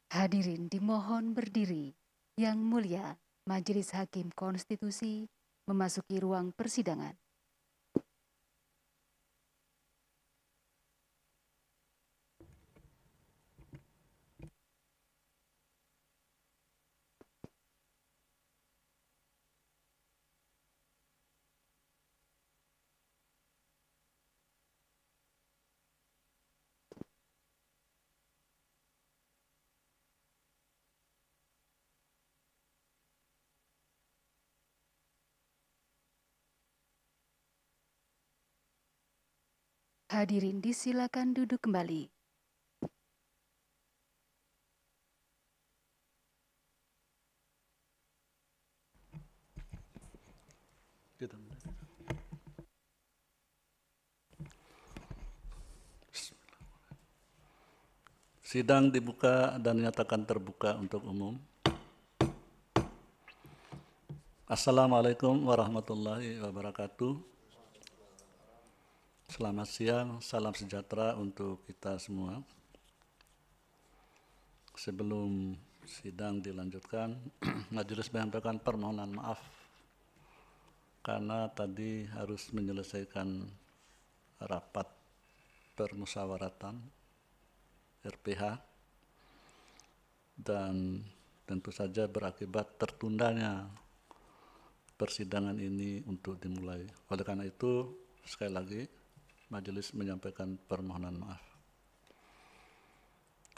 Hadirin dimohon berdiri. Yang mulia, Majelis Hakim Konstitusi memasuki ruang persidangan. Hadirin disilakan duduk kembali. Sidang dibuka dan dinyatakan terbuka untuk umum. Assalamualaikum warahmatullahi wabarakatuh. Selamat siang, salam sejahtera untuk kita semua. Sebelum sidang dilanjutkan, majelis menyampaikan permohonan maaf karena tadi harus menyelesaikan rapat permusyawaratan RPH dan tentu saja berakibat tertundanya persidangan ini untuk dimulai. Oleh karena itu, sekali lagi, majelis menyampaikan permohonan maaf.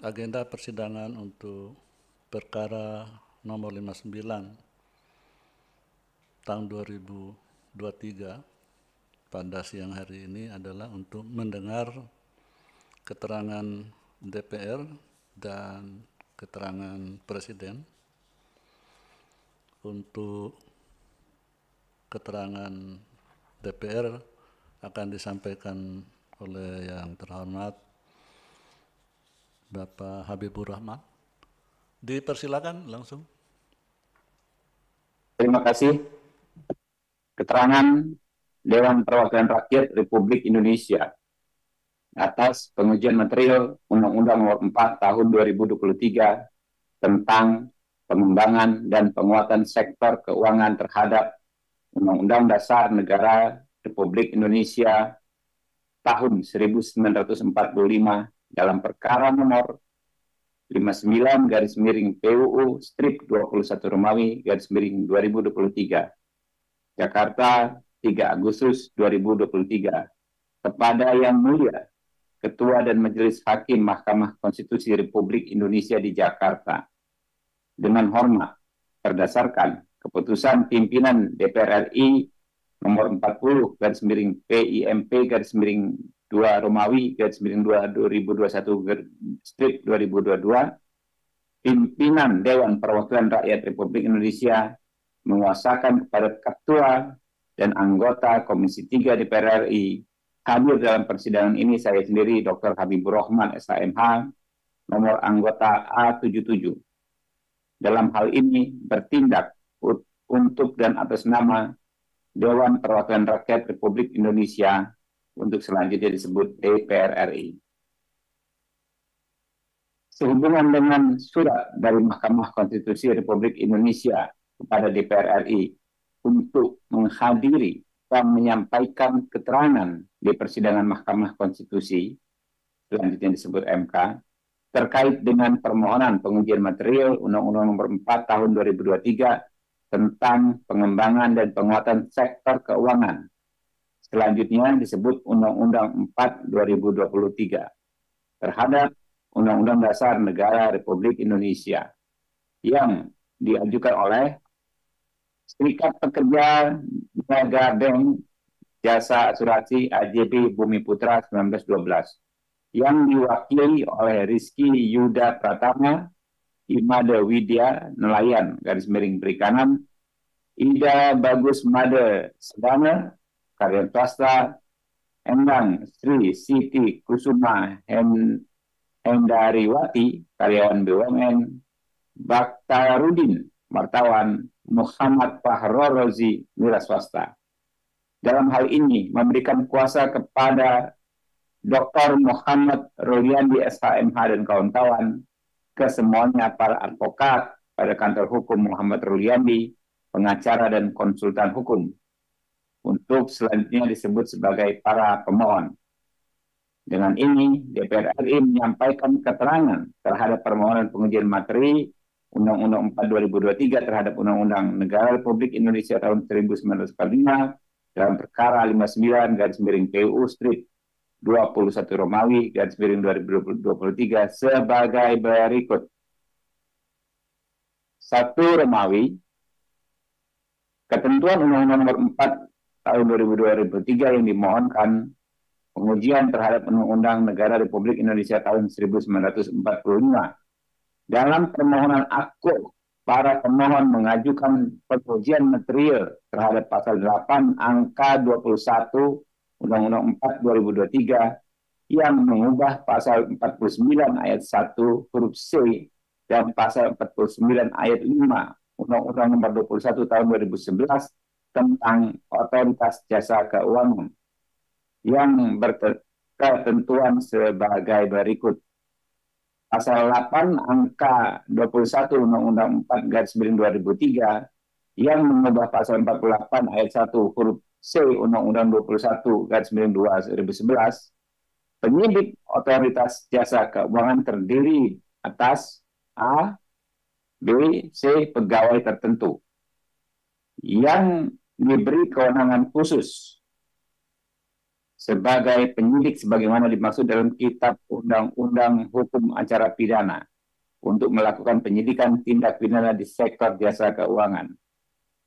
Agenda persidangan untuk perkara nomor 59 tahun 2023 pada siang hari ini adalah untuk mendengar keterangan DPR dan keterangan Presiden. Untuk keterangan DPR akan disampaikan oleh yang terhormat Bapak Habibur Rahman. Dipersilakan langsung. Terima kasih. Keterangan Dewan Perwakilan Rakyat Republik Indonesia atas pengujian material Undang-Undang Nomor 4 Tahun 2023 tentang pengembangan dan penguatan sektor keuangan terhadap Undang-Undang Dasar Negara Republik Indonesia tahun 1945 dalam perkara nomor 59 PUU strip 21 Romawi / 2023 Jakarta 3 Agustus 2023 kepada Yang Mulia Ketua dan Majelis Hakim Mahkamah Konstitusi Republik Indonesia di Jakarta. Dengan hormat, berdasarkan keputusan pimpinan DPR RI nomor 40 PIMP 2 Romawi / 2021 strip 2022, pimpinan Dewan Perwakilan Rakyat Republik Indonesia menguasakan kepada Ketua dan anggota Komisi 3 DPR RI hadir dalam persidangan ini saya sendiri, Dr. Habibur Rahman, SHMH, nomor anggota A77. Dalam hal ini bertindak untuk dan atas nama Dewan Perwakilan Rakyat Republik Indonesia untuk selanjutnya disebut DPR RI. Sehubungan dengan surat dari Mahkamah Konstitusi Republik Indonesia kepada DPR RI untuk menghadiri dan menyampaikan keterangan di persidangan Mahkamah Konstitusi, selanjutnya disebut MK, terkait dengan permohonan pengujian material Undang-Undang Nomor 4 Tahun 2023 tentang pengembangan dan penguatan sektor keuangan. Selanjutnya disebut Undang-Undang 4 2023 terhadap Undang-Undang Dasar Negara Republik Indonesia yang diajukan oleh Serikat Pekerja Niaga Bank Jasa Asuransi AJB Bumi Putra 1912 yang diwakili oleh Rizky Yuda Pratama, Imade Widya Nelayan /Perikanan, Ida Bagus Made Sedana karyawan swasta, Endang Sri Siti Kusuma Hendariwati karyawan BUMN, Baktarudin wartawan, Muhammad Fahrorozi wira swasta. Dalam hal ini memberikan kuasa kepada Dr. Muhammad Royandi SHMH dan kawan-kawan kesemuanya para advokat pada kantor hukum Muhammad Ruliandi, pengacara dan konsultan hukum, untuk selanjutnya disebut sebagai para pemohon. Dengan ini, DPR RI menyampaikan keterangan terhadap permohonan pengujian materi Undang-Undang 4 2023 terhadap Undang-Undang Negara Republik Indonesia tahun 1945 dalam perkara 59/PUU Strip 21 Romawi /2023 sebagai berikut. 1 Romawi, ketentuan Undang-Undang Nomor 4 tahun 2023 yang dimohonkan pengujian terhadap Undang-Undang Negara Republik Indonesia tahun 1945. Dalam permohonan aku, para pemohon mengajukan pengujian material terhadap pasal 8 angka 21 Undang-Undang 4 2023 yang mengubah pasal 49 ayat 1 huruf C dan pasal 49 ayat 5 Undang-Undang Nomor 21 tahun 2011 tentang Otoritas Jasa Keuangan yang berketentuan sebagai berikut. Pasal 8 angka 21 Undang-Undang 4/2003 yang mengubah pasal 48 ayat 1 huruf C Undang-Undang 21/2011, penyidik Otoritas Jasa Keuangan terdiri atas A, B, C pegawai tertentu yang diberi kewenangan khusus sebagai penyidik sebagaimana dimaksud dalam Kitab Undang-Undang Hukum Acara Pidana untuk melakukan penyidikan tindak pidana di sektor jasa keuangan.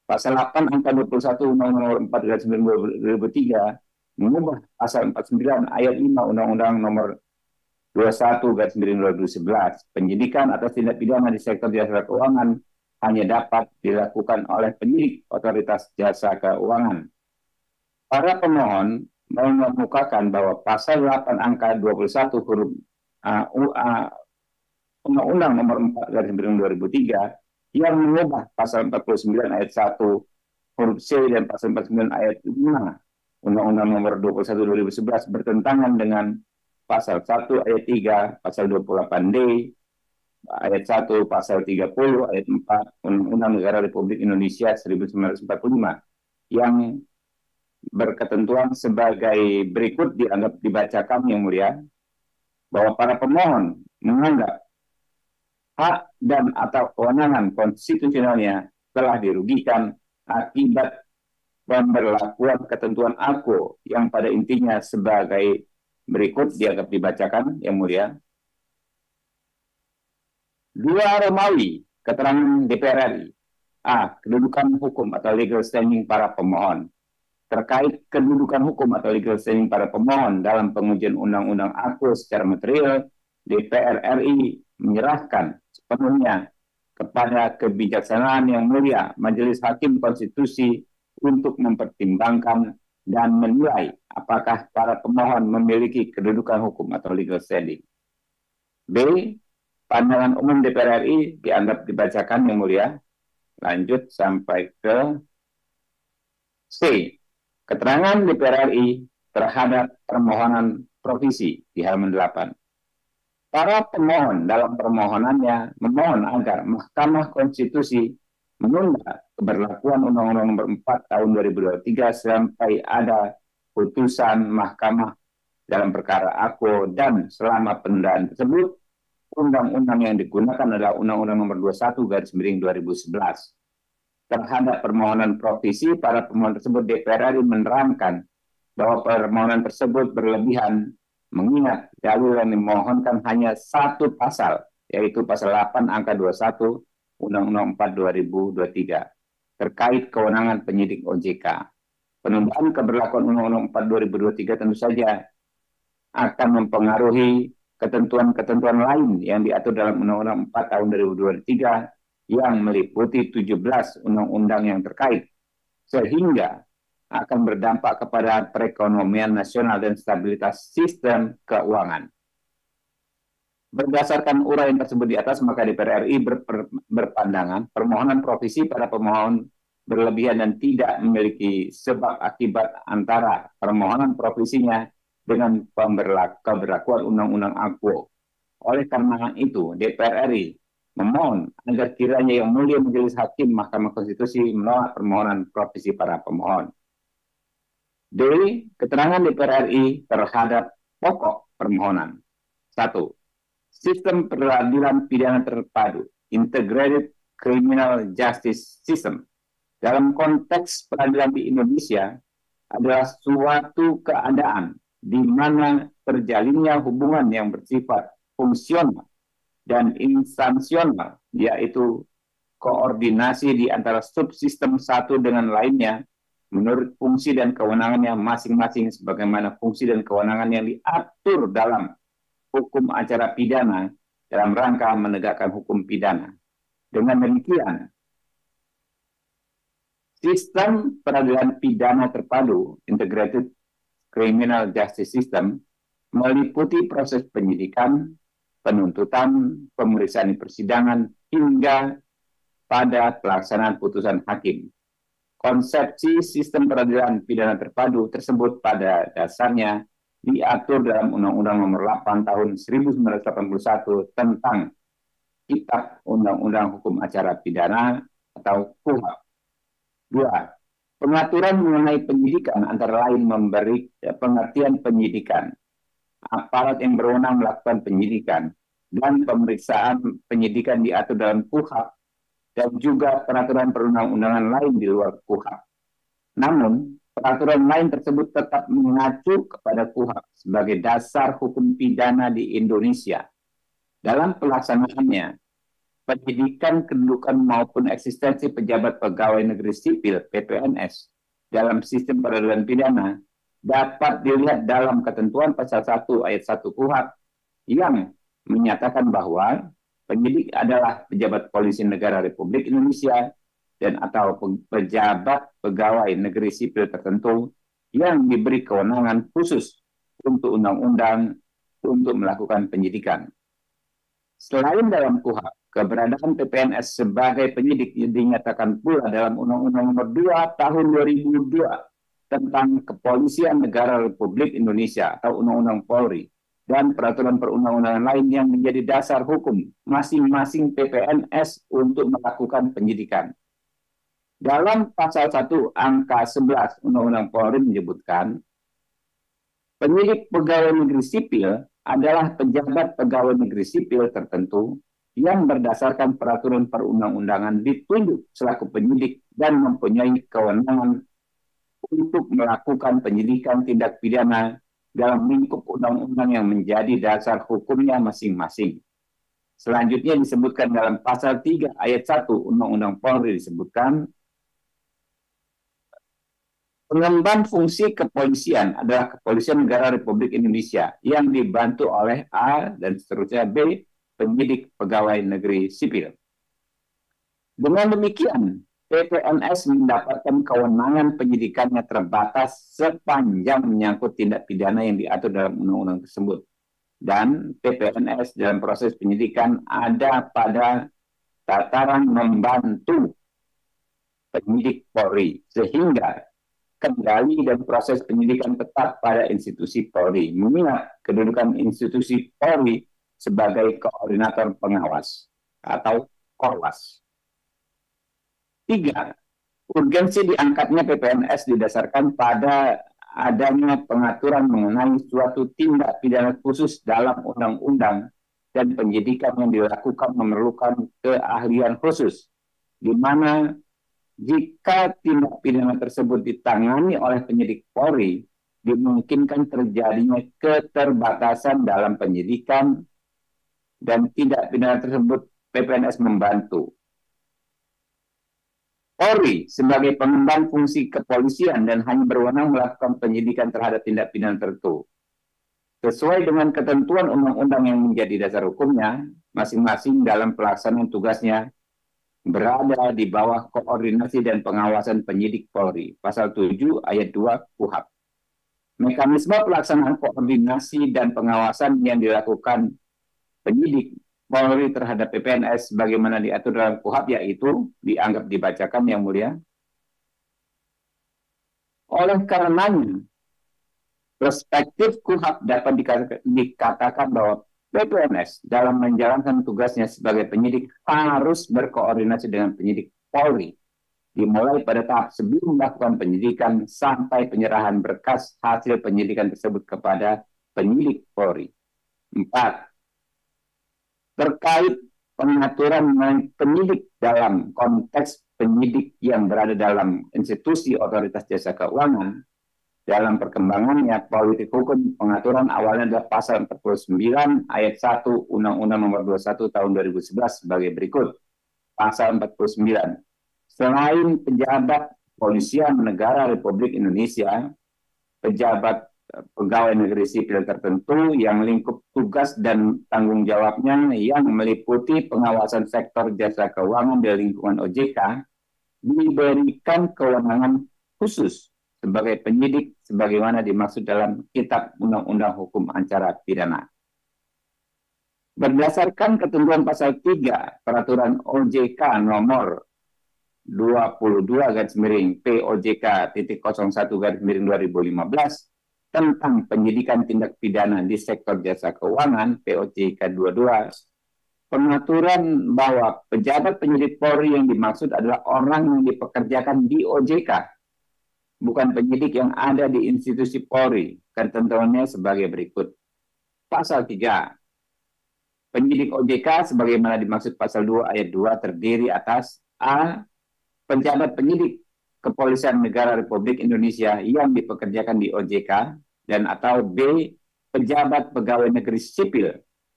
Pasal 8 angka 21 Undang-Undang Nomor 4 2003 mengubah pasal 49 ayat 5 Undang-Undang Nomor 21/2011. Penyidikan atas tindak pidana di sektor jasa keuangan hanya dapat dilakukan oleh penyidik Otoritas Jasa Keuangan. Para pemohon mengemukakan bahwa pasal 8 angka 21 huruf Undang-Undang Nomor 4/2003 yang mengubah pasal 49 ayat 1 huruf C dan pasal 49 ayat 5 Undang-Undang Nomor 21 2011 bertentangan dengan pasal 1 ayat 3, pasal 28D ayat 1, pasal 30 ayat 4 Undang-Undang Negara Republik Indonesia 1945 yang berketentuan sebagai berikut dianggap dibacakan yang mulia, bahwa para pemohon menganggap hak dan atau kewenangan konstitusionalnya telah dirugikan akibat pemberlakuan ketentuan aku yang pada intinya sebagai berikut dianggap dibacakan yang mulia. 2 Romawi, keterangan DPR RI. A. Kedudukan hukum atau legal standing para pemohon. Terkait kedudukan hukum atau legal standing para pemohon dalam pengujian undang-undang aku secara material, DPR RI menyerahkan sepenuhnya kepada kebijaksanaan yang mulia Majelis Hakim Konstitusi untuk mempertimbangkan dan menilai apakah para pemohon memiliki kedudukan hukum atau legal standing. B. Pandangan umum DPR RI dianggap dibacakan yang mulia. Lanjut sampai ke C. Keterangan DPR RI terhadap permohonan provisi di halaman 8. Para pemohon dalam permohonannya memohon agar Mahkamah Konstitusi menunda keberlakuan Undang-Undang Nomor 4 tahun 2023 sampai ada putusan Mahkamah dalam perkara aku, dan selama penundaan tersebut undang-undang yang digunakan adalah Undang-Undang Nomor 21/2011. Terhadap permohonan provisi, para pemohon tersebut DPR RI menerangkan bahwa permohonan tersebut berlebihan mengingat dalil yang dimohonkan hanya satu pasal, yaitu pasal 8 angka 21 Undang-Undang 4 2023 terkait kewenangan penyidik OJK. Penundaan keberlakuan Undang-Undang 4 2023 tentu saja akan mempengaruhi ketentuan-ketentuan lain yang diatur dalam Undang-Undang 4 tahun 2023 yang meliputi 17 undang-undang yang terkait, sehingga akan berdampak kepada perekonomian nasional dan stabilitas sistem keuangan. Berdasarkan uraian tersebut di atas, maka DPR RI berpandangan permohonan provisi pada pemohon berlebihan dan tidak memiliki sebab akibat antara permohonan provisinya dengan pemberlakuan Undang-Undang aku. Oleh karena itu, DPR RI memohon agar kiranya Yang Mulia Majelis Hakim Mahkamah Konstitusi menolak permohonan profesi para pemohon. D. Keterangan DPR RI terhadap pokok permohonan. 1. Sistem peradilan pidana terpadu, Integrated Criminal Justice System, dalam konteks peradilan di Indonesia adalah suatu keadaan di mana terjalinnya hubungan yang bersifat fungsional dan instansional, yaitu koordinasi di antara subsistem satu dengan lainnya menurut fungsi dan kewenangannya masing-masing sebagaimana fungsi dan kewenangan yang diatur dalam hukum acara pidana dalam rangka menegakkan hukum pidana. Dengan demikian, sistem peradilan pidana terpadu Integrated Criminal Justice System meliputi proses penyidikan, penuntutan, pemeriksaan di persidangan, hingga pada pelaksanaan putusan hakim. Konsepsi sistem peradilan pidana terpadu tersebut pada dasarnya diatur dalam Undang-Undang Nomor 8 Tahun 1981 tentang Kitab Undang-Undang Hukum Acara Pidana atau KUHP. 2. Pengaturan mengenai penyidikan antara lain memberi pengertian penyidikan, aparat yang berwenang melakukan penyidikan, dan pemeriksaan penyidikan diatur dalam KUHP dan juga peraturan perundang-undangan lain di luar KUHP. Namun, peraturan lain tersebut tetap mengacu kepada KUHP sebagai dasar hukum pidana di Indonesia. Dalam pelaksanaannya, penyidikan, kedudukan maupun eksistensi pejabat pegawai negeri sipil (PPNS) dalam sistem peradilan pidana dapat dilihat dalam ketentuan pasal 1 ayat 1 KUHP yang menyatakan bahwa penyidik adalah pejabat polisi negara Republik Indonesia dan atau pejabat pegawai negeri sipil tertentu yang diberi kewenangan khusus untuk undang-undang untuk melakukan penyidikan. Selain dalam KUHP, keberadaan PPNS sebagai penyidik dinyatakan pula dalam Undang-Undang Nomor 2 Tahun 2002 tentang Kepolisian Negara Republik Indonesia atau Undang-Undang Polri dan peraturan perundang-undangan lain yang menjadi dasar hukum masing-masing PPNS untuk melakukan penyidikan. Dalam pasal 1 angka 11 Undang-Undang Polri menyebutkan penyidik pegawai negeri sipil adalah pejabat pegawai negeri sipil tertentu yang berdasarkan peraturan perundang-undangan ditunjuk selaku penyidik dan mempunyai kewenangan untuk melakukan penyidikan tindak pidana dalam lingkup undang-undang yang menjadi dasar hukumnya masing-masing. Selanjutnya disebutkan dalam pasal 3 ayat 1 Undang-Undang Polri disebutkan pengemban fungsi kepolisian adalah Kepolisian Negara Republik Indonesia yang dibantu oleh A dan seterusnya B, penyidik pegawai negeri sipil. Dengan demikian, PPNS mendapatkan kewenangan penyidikannya terbatas sepanjang menyangkut tindak pidana yang diatur dalam undang-undang tersebut. Dan PPNS dalam proses penyidikan ada pada tataran membantu penyidik Polri, sehingga kendali dan proses penyidikan tetap pada institusi Polri, mengingat kedudukan institusi Polri sebagai koordinator pengawas atau Korwas. 3. Urgensi diangkatnya PPNS didasarkan pada adanya pengaturan mengenai suatu tindak pidana khusus dalam undang-undang dan penyidikan yang dilakukan memerlukan keahlian khusus, di mana jika tindak pidana tersebut ditangani oleh penyidik Polri, dimungkinkan terjadinya keterbatasan dalam penyidikan dan tindak pidana tersebut PPNS membantu. Polri sebagai pengemban fungsi kepolisian dan hanya berwenang melakukan penyidikan terhadap tindak pidana tertentu. Sesuai dengan ketentuan undang-undang yang menjadi dasar hukumnya, masing-masing dalam pelaksanaan tugasnya berada di bawah koordinasi dan pengawasan penyidik Polri. Pasal 7 ayat 2 KUHP. Mekanisme pelaksanaan koordinasi dan pengawasan yang dilakukan penyidik Polri terhadap PPNS bagaimana diatur dalam KUHP yaitu dianggap dibacakan yang mulia. Oleh karenanya, perspektif KUHP dapat dikatakan bahwa BPNS dalam menjalankan tugasnya sebagai penyidik harus berkoordinasi dengan penyidik Polri, dimulai pada tahap sebelum melakukan penyidikan sampai penyerahan berkas hasil penyidikan tersebut kepada penyidik Polri. 4. Terkait pengaturan penyidik dalam konteks penyidik yang berada dalam institusi otoritas jasa keuangan, dalam perkembangannya politik hukum pengaturan awalnya adalah pasal 49 ayat 1 Undang-Undang Nomor 21 Tahun 2011 sebagai berikut. Pasal 49. Selain pejabat Kepolisian Negara Republik Indonesia, pejabat pegawai negeri sipil tertentu yang lingkup tugas dan tanggung jawabnya yang meliputi pengawasan sektor jasa keuangan di lingkungan OJK diberikan kewenangan khusus sebagai penyidik sebagaimana dimaksud dalam Kitab Undang-Undang Hukum Acara Pidana. Berdasarkan ketentuan pasal 3 Peraturan OJK nomor 22/POJK.01/2015 tentang penyidikan tindak pidana di sektor jasa keuangan POJK 22, pengaturan bahwa pejabat penyidik Polri yang dimaksud adalah orang yang dipekerjakan di OJK, bukan penyidik yang ada di institusi Polri. Ketentuannya sebagai berikut. Pasal 3. Penyidik OJK sebagaimana dimaksud pasal 2 ayat 2 terdiri atas A. Pejabat penyidik Kepolisian Negara Republik Indonesia yang dipekerjakan di OJK, dan atau B. Pejabat pegawai negeri sipil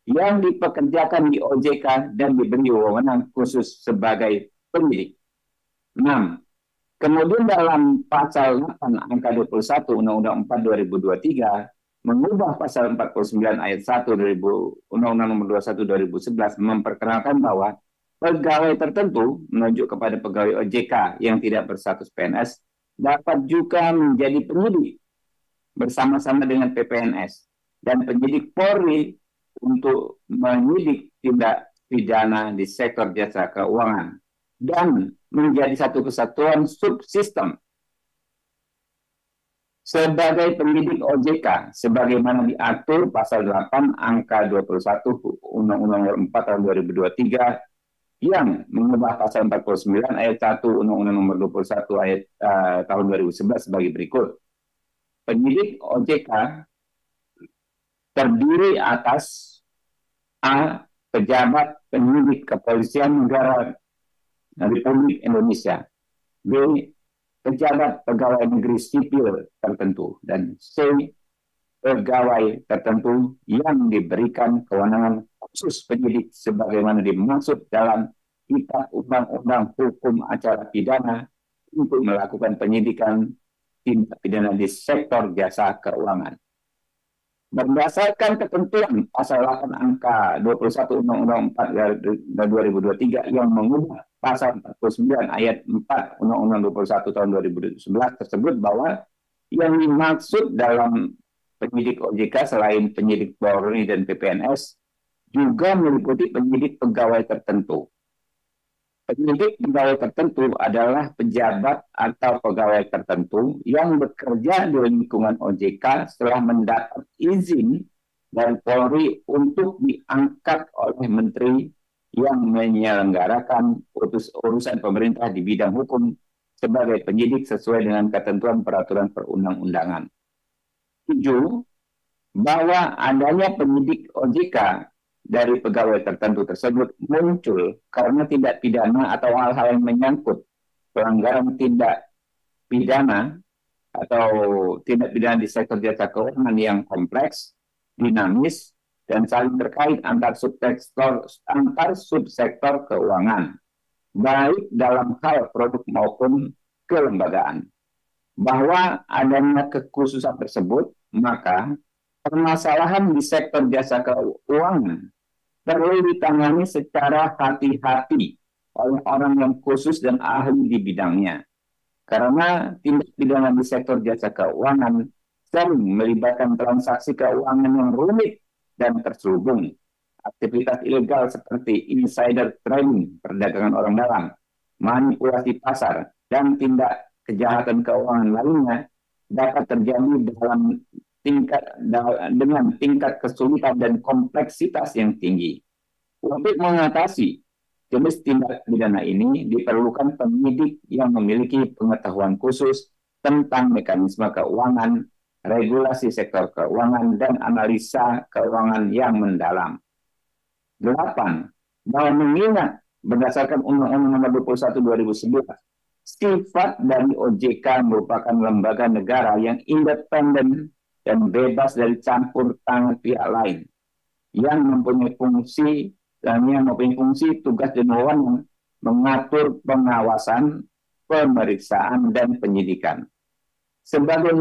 yang dipekerjakan di OJK dan diberi wewenang khusus sebagai penyidik. 6. Kemudian dalam pasal 8 angka 21 Undang-Undang 4 2023 mengubah pasal 49 ayat 1 Undang-Undang Nomor 21 2011 memperkenalkan bahwa pegawai tertentu menunjuk kepada pegawai OJK yang tidak berstatus PNS dapat juga menjadi penyidik bersama-sama dengan PPNS dan penyidik Polri untuk menyidik tindak pidana di sektor jasa keuangan dan menjadi satu kesatuan subsistem sebagai penyidik OJK sebagaimana diatur pasal 8 angka 21 Undang-Undang Nomor 4 Tahun 2023 yang mengubah pasal 49 ayat 1 Undang-Undang Nomor 21 ayat tahun 2011 sebagai berikut. Penyidik OJK terdiri atas A. Pejabat penyidik Kepolisian Negara Republik Indonesia, B. Pejabat pegawai negeri sipil tertentu, dan C. Pegawai tertentu yang diberikan kewenangan khusus penyidik sebagaimana dimaksud dalam Kitab Undang-Undang Hukum Acara Pidana untuk melakukan penyidikan tindak pidana di sektor jasa keuangan. Berdasarkan ketentuan pasal 8 angka 21 Undang-Undang 4 2023 yang mengubah pasal 49 ayat 4 Undang-Undang 21 tahun 2011 tersebut bahwa yang dimaksud dalam penyidik OJK selain penyidik Polri dan PPNS juga meliputi penyidik pegawai tertentu. Penyidik pegawai tertentu adalah pejabat atau pegawai tertentu yang bekerja di lingkungan OJK setelah mendapat izin dari Polri untuk diangkat oleh menteri yang menyelenggarakan urusan pemerintah di bidang hukum sebagai penyidik sesuai dengan ketentuan peraturan perundang-undangan. 7. Bahwa adanya penyidik OJK dari pegawai tertentu tersebut muncul karena tindak pidana atau hal-hal yang menyangkut pelanggaran tindak pidana atau tindak pidana di sektor jasa keuangan yang kompleks, dinamis, dan saling terkait antar subsektor keuangan, baik dalam hal produk maupun kelembagaan. Bahwa adanya kekhususan tersebut, maka permasalahan di sektor jasa keuangan perlu ditangani secara hati-hati oleh orang yang khusus dan ahli di bidangnya. Karena tindak pidana di sektor jasa keuangan sering melibatkan transaksi keuangan yang rumit dan terselubung. Aktivitas ilegal seperti insider trading, perdagangan orang dalam, manipulasi pasar, dan tindak kejahatan keuangan lainnya dapat terjadi dalam dengan tingkat kesulitan dan kompleksitas yang tinggi. Untuk mengatasi jenis tindak pidana ini diperlukan penyidik yang memiliki pengetahuan khusus tentang mekanisme keuangan, regulasi sektor keuangan, dan analisa keuangan yang mendalam. 8. Bahwa mengingat berdasarkan Undang-Undang Nomor 21 2011, sifat dari OJK merupakan lembaga negara yang independen dan bebas dari campur tangan pihak lain yang mempunyai fungsi tugas dan wewenang mengatur pengawasan, pemeriksaan, dan penyidikan. Sebagai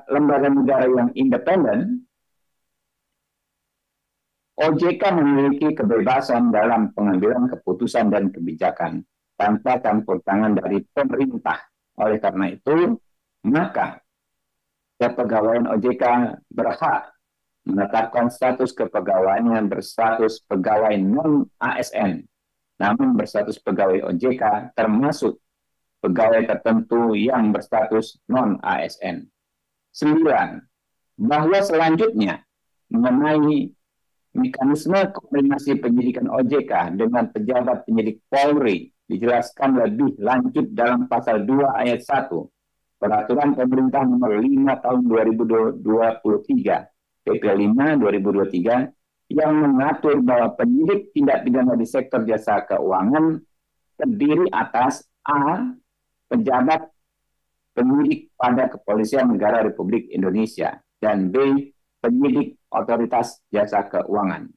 lembaga negara yang independen, OJK memiliki kebebasan dalam pengambilan keputusan dan kebijakan tanpa campur tangan dari pemerintah. Oleh karena itu, maka kepegawaian OJK berhak menetapkan status kepegawaiannya berstatus pegawai non-ASN, namun berstatus pegawai OJK termasuk pegawai tertentu yang berstatus non-ASN. 9. Bahwa selanjutnya mengenai mekanisme koordinasi penyidikan OJK dengan pejabat penyidik Polri dijelaskan lebih lanjut dalam pasal 2 ayat 1 Peraturan Pemerintah Nomor 5 Tahun 2023 PP 5 2023 yang mengatur bahwa penyidik tindak pidana di sektor jasa keuangan terdiri atas A. Pejabat penyidik pada Kepolisian Negara Republik Indonesia, dan B. Penyidik Otoritas Jasa Keuangan.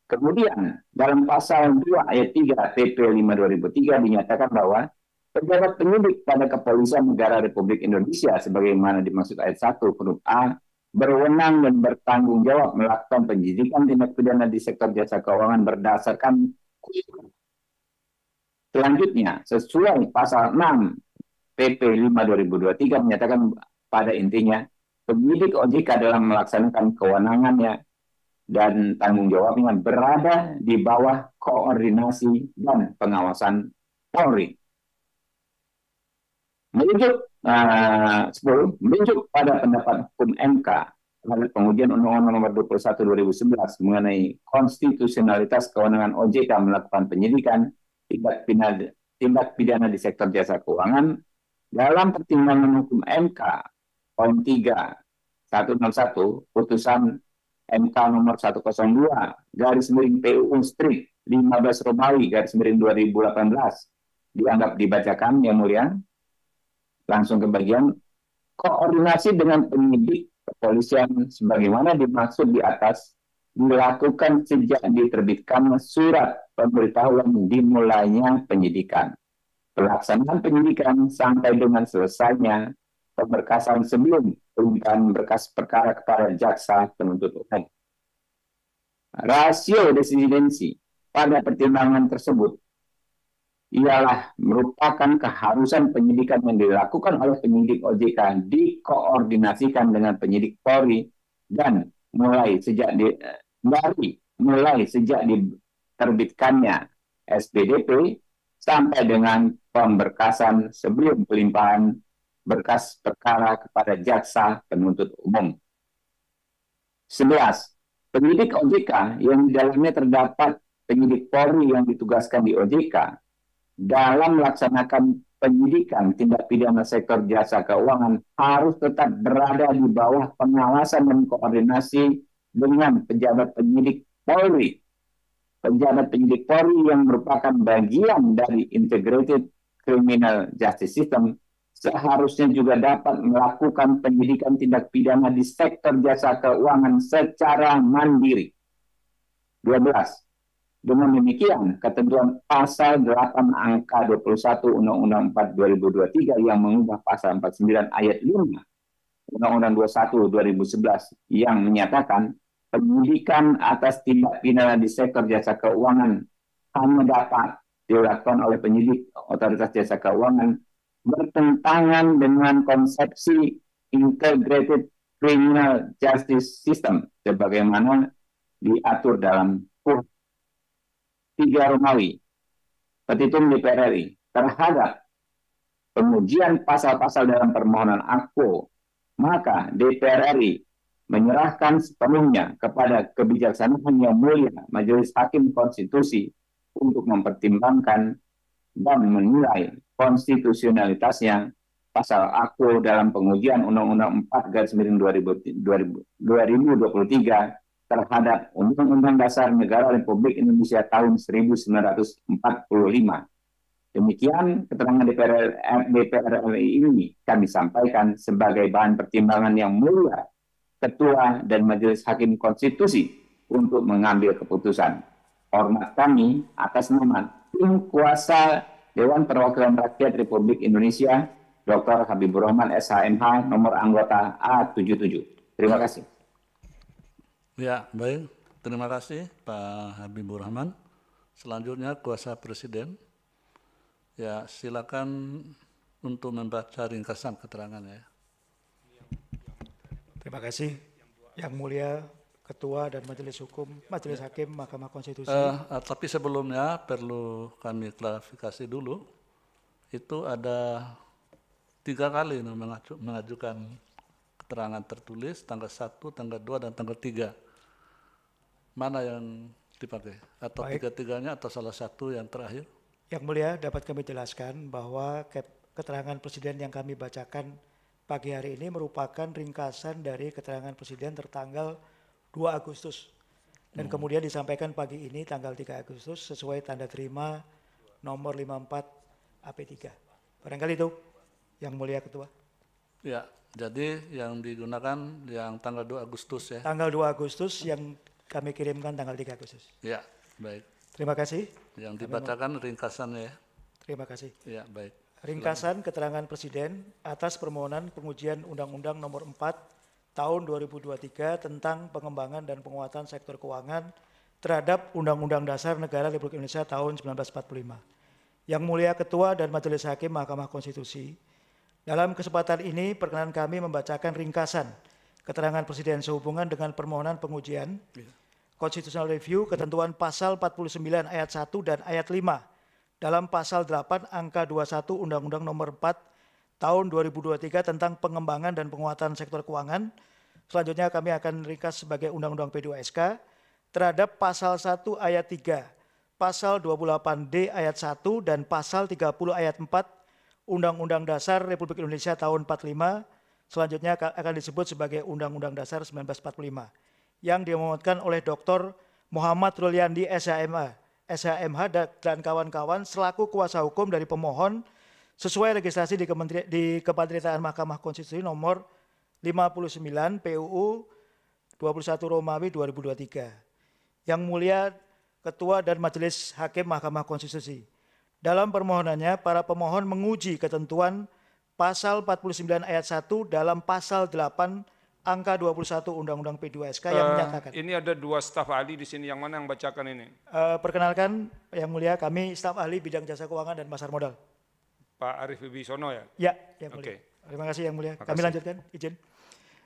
Kemudian dalam pasal 2 ayat 3 PP 5 2003 dinyatakan bahwa pejabat penyidik pada Kepolisian Negara Republik Indonesia sebagaimana dimaksud ayat 1 huruf A berwenang dan bertanggung jawab melakukan penyidikan tindak pidana di sektor jasa keuangan berdasarkan selanjutnya sesuai pasal 6 PP 5 2023 menyatakan pada intinya penyidik OJK dalam melaksanakan kewenangannya dan tanggung jawabnya berada di bawah koordinasi dan pengawasan Polri. Merujuk pada pendapat hukum MK terhadap pengujian Undang-Undang Nomor 21 2011 mengenai konstitusionalitas kewenangan OJK melakukan penyidikan tindak pidana di sektor jasa keuangan dalam pertimbangan hukum MK poin 3 101 putusan MK nomor 102 /PUU Strik 15 Romawi /2018 dianggap dibacakan yang mulia. Langsung ke bagian koordinasi dengan penyidik kepolisian sebagaimana dimaksud di atas dilakukan sejak diterbitkan surat pemberitahuan dimulainya penyidikan, pelaksanaan penyidikan sampai dengan selesainya pemberkasan sebelum pelimpahan berkas perkara kepada jaksa penuntut umum. Rasio desidensi pada pertimbangan tersebut ialah merupakan keharusan penyidikan yang dilakukan oleh penyidik OJK dikoordinasikan dengan penyidik Polri dan mulai sejak diterbitkannya SPDP sampai dengan pemberkasan sebelum pelimpahan berkas perkara kepada jaksa penuntut umum. 11. Penyidik OJK yang di dalamnya terdapat penyidik Polri yang ditugaskan di OJK dalam melaksanakan penyidikan tindak pidana sektor jasa keuangan harus tetap berada di bawah pengawasan dan koordinasi dengan pejabat penyidik Polri. Pejabat penyidik Polri yang merupakan bagian dari Integrated Criminal Justice System seharusnya juga dapat melakukan penyidikan tindak pidana di sektor jasa keuangan secara mandiri. 12. Dengan demikian, ketentuan pasal 8 angka 21 Undang-Undang 4 2023 yang mengubah pasal 49 ayat 5 Undang-Undang 21 2011 yang menyatakan penyidikan atas tindak pidana di sektor jasa keuangan hanya dapat dilakukan oleh penyidik otoritas jasa keuangan bertentangan dengan konsepsi Integrated Criminal Justice System sebagaimana diatur dalam 3 Romawi Petitum DPR RI terhadap pengujian pasal-pasal dalam permohonan AKPO, maka DPR RI menyerahkan sepenuhnya kepada kebijaksanaan Yang Mulia Majelis Hakim Konstitusi untuk mempertimbangkan dan menilai konstitusionalitasnya pasal aku dalam pengujian Undang-Undang 4/2023 terhadap Undang-Undang Dasar Negara Republik Indonesia tahun 1945. Demikian keterangan DPR RI ini kami sampaikan sebagai bahan pertimbangan Yang Mulia Ketua dan Majelis Hakim Konstitusi untuk mengambil keputusan. Hormat kami atas nama Tim Kuasa Dewan Perwakilan Rakyat Republik Indonesia, Dr. Habibur Rahman SHMH, nomor anggota A77. Terima kasih. Ya, baik. Terima kasih Pak Habibur Rahman. Selanjutnya kuasa Presiden. Ya, silakan untuk membaca ringkasan keterangannya. Terima kasih Yang Mulia Ketua dan Majelis Hakim Mahkamah Konstitusi. Tapi sebelumnya perlu kami klarifikasi dulu. Itu ada 3 kali mengajukan keterangan tertulis tanggal 1, tanggal 2, dan tanggal 3. Mana yang dipakai? Atau tiga-tiganya atau salah satu yang terakhir? Yang Mulia, dapat kami jelaskan bahwa keterangan Presiden yang kami bacakan pagi hari ini merupakan ringkasan dari keterangan Presiden tertanggal 2 Agustus. Dan kemudian disampaikan pagi ini tanggal 3 Agustus sesuai tanda terima nomor 54 AP3. Barangkali itu Yang Mulia Ketua. Ya, jadi yang digunakan yang tanggal 2 Agustus ya? Tanggal 2 Agustus yang kami kirimkan tanggal 3 Agustus. Ya, baik. Terima kasih. Yang dibacakan ringkasannya ya? Terima kasih. Ya, baik. Ringkasan keterangan Presiden atas permohonan pengujian Undang-Undang Nomor 4 Tahun 2023 tentang pengembangan dan penguatan sektor keuangan terhadap Undang-Undang Dasar Negara Republik Indonesia tahun 1945. Yang Mulia Ketua dan Majelis Hakim Mahkamah Konstitusi, dalam kesempatan ini perkenan kami membacakan ringkasan keterangan Presiden sehubungan dengan permohonan pengujian Constitutional Review ketentuan pasal 49 ayat 1 dan ayat 5 dalam pasal 8 angka 21 Undang-Undang Nomor 4 tahun 2023 tentang pengembangan dan penguatan sektor keuangan. Selanjutnya kami akan ringkas sebagai Undang-Undang P2SK terhadap pasal 1 ayat 3, pasal 28D ayat 1 dan pasal 30 ayat 4 Undang-Undang Dasar Republik Indonesia tahun 45. Selanjutnya akan disebut sebagai Undang-Undang Dasar 1945 yang dimuatkan oleh Dr. Muhammad Ruliandi SHMH dan kawan-kawan selaku kuasa hukum dari pemohon sesuai registrasi di Kepatidaan Mahkamah Konstitusi nomor 59 PUU 21 Romawi 2023. Yang Mulia Ketua dan Majelis Hakim Mahkamah Konstitusi, dalam permohonannya para pemohon menguji ketentuan pasal 49 ayat 1 dalam pasal 8 angka 21 Undang-Undang P2SK yang menyatakan. Ini ada 2 staf ahli di sini, yang mana yang bacakan ini? Perkenalkan Yang Mulia, kami staf ahli bidang jasa keuangan dan pasar modal. Pak Arief Wibisono ya? Ya, Yang Mulia. Oke. Terima kasih Yang Mulia. Terima Kami kasih. lanjutkan, izin.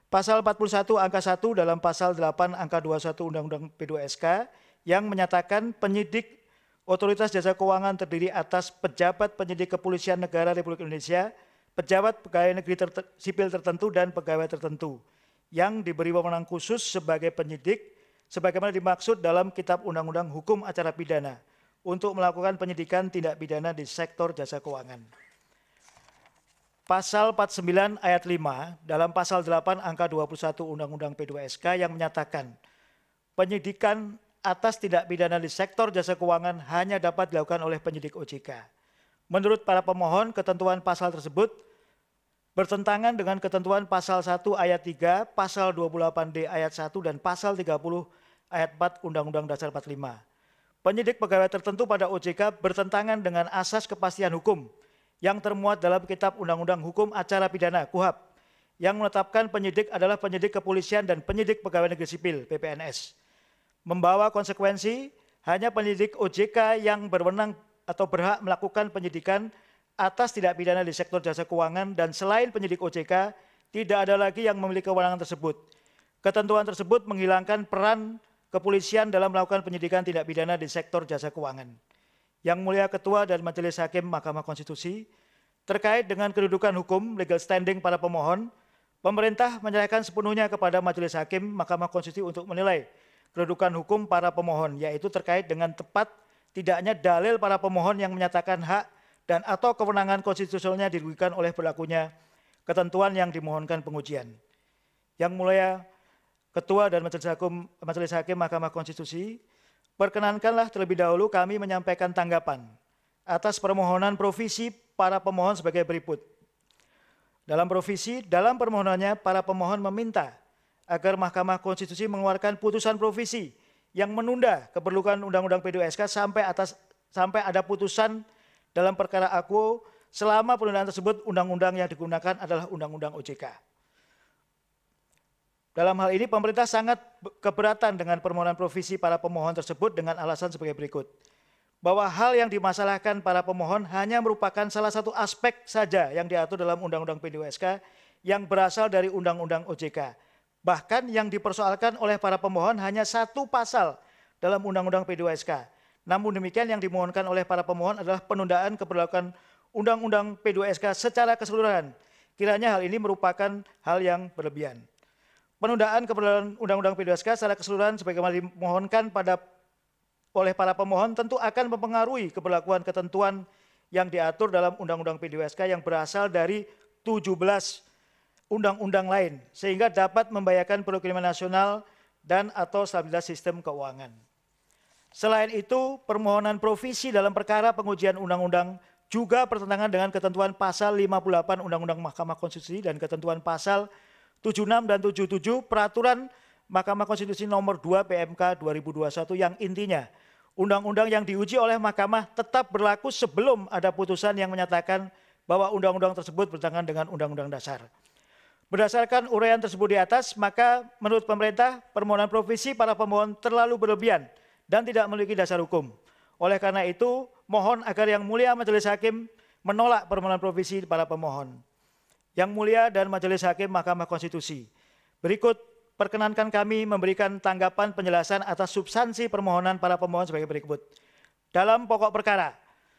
Pasal 41 angka 1 dalam pasal 8 angka 21 Undang-Undang P2SK yang menyatakan penyidik otoritas jasa keuangan terdiri atas pejabat penyidik kepolisian negara Republik Indonesia, pejabat pegawai negeri sipil tertentu dan pegawai tertentu yang diberi wewenang khusus sebagai penyidik sebagaimana dimaksud dalam Kitab Undang-Undang Hukum Acara Pidana untuk melakukan penyidikan tindak pidana di sektor jasa keuangan. Pasal 49 ayat 5 dalam pasal 8 angka 21 Undang-Undang P2SK yang menyatakan penyidikan atas tindak pidana di sektor jasa keuangan hanya dapat dilakukan oleh penyidik OJK. Menurut para pemohon, ketentuan pasal tersebut bertentangan dengan ketentuan pasal 1 ayat 3, pasal 28D ayat 1 dan pasal 30 ayat 4 Undang-Undang Dasar 45. Penyidik pegawai tertentu pada OJK bertentangan dengan asas kepastian hukum yang termuat dalam Kitab Undang-Undang Hukum Acara Pidana (KUHAP) yang menetapkan penyidik adalah penyidik kepolisian dan penyidik pegawai negeri sipil (PPNS). Membawa konsekuensi hanya penyidik OJK yang berwenang atau berhak melakukan penyidikan atas tindak pidana di sektor jasa keuangan dan selain penyidik OJK tidak ada lagi yang memiliki kewenangan tersebut. Ketentuan tersebut menghilangkan peran kepolisian dalam melakukan penyidikan tindak pidana di sektor jasa keuangan. Yang Mulia Ketua dan Majelis Hakim Mahkamah Konstitusi, terkait dengan kedudukan hukum legal standing para pemohon, Pemerintah menyerahkan sepenuhnya kepada Majelis Hakim Mahkamah Konstitusi untuk menilai kedudukan hukum para pemohon, yaitu terkait dengan tepat tidaknya dalil para pemohon yang menyatakan hak dan atau kewenangan konstitusionalnya dirugikan oleh berlakunya ketentuan yang dimohonkan pengujian. Yang mulia Ketua dan Majelis Hakim Mahkamah Konstitusi, perkenankanlah terlebih dahulu kami menyampaikan tanggapan atas permohonan provisi para pemohon sebagai berikut. Dalam permohonannya, para pemohon meminta agar Mahkamah Konstitusi mengeluarkan putusan provisi yang menunda keberlakuan Undang-Undang P2SK sampai ada putusan dalam perkara akuo selama penundaan tersebut undang-undang yang digunakan adalah Undang-Undang OJK. Dalam hal ini pemerintah sangat keberatan dengan permohonan provisi para pemohon tersebut dengan alasan sebagai berikut. Bahwa hal yang dimasalahkan para pemohon hanya merupakan salah satu aspek saja yang diatur dalam Undang-Undang P2SK yang berasal dari Undang-Undang OJK. Bahkan yang dipersoalkan oleh para pemohon hanya satu pasal dalam Undang-Undang P2SK. Namun demikian yang dimohonkan oleh para pemohon adalah penundaan keberlakuan Undang-Undang P2SK secara keseluruhan. Kiranya hal ini merupakan hal yang berlebihan. Penundaan keberlakuan Undang-Undang P2SK secara keseluruhan sebagaimana dimohonkan oleh para pemohon tentu akan mempengaruhi keberlakuan ketentuan yang diatur dalam Undang-Undang P2SK yang berasal dari 17 undang-undang lain, sehingga dapat membahayakan perekonomian nasional dan atau stabilitas sistem keuangan. Selain itu, permohonan provisi dalam perkara pengujian undang-undang juga bertentangan dengan ketentuan pasal 58 Undang-Undang Mahkamah Konstitusi dan ketentuan pasal 76 dan 77 Peraturan Mahkamah Konstitusi nomor 2 PMK 2021 yang intinya undang-undang yang diuji oleh Mahkamah tetap berlaku sebelum ada putusan yang menyatakan bahwa undang-undang tersebut bertentangan dengan Undang-Undang Dasar. Berdasarkan uraian tersebut di atas, maka menurut pemerintah permohonan provisi para pemohon terlalu berlebihan dan tidak memiliki dasar hukum. Oleh karena itu, mohon agar Yang Mulia Majelis Hakim menolak permohonan provisi para pemohon. Yang Mulia dan Majelis Hakim Mahkamah Konstitusi, berikut perkenankan kami memberikan tanggapan penjelasan atas substansi permohonan para pemohon sebagai berikut. Dalam pokok perkara,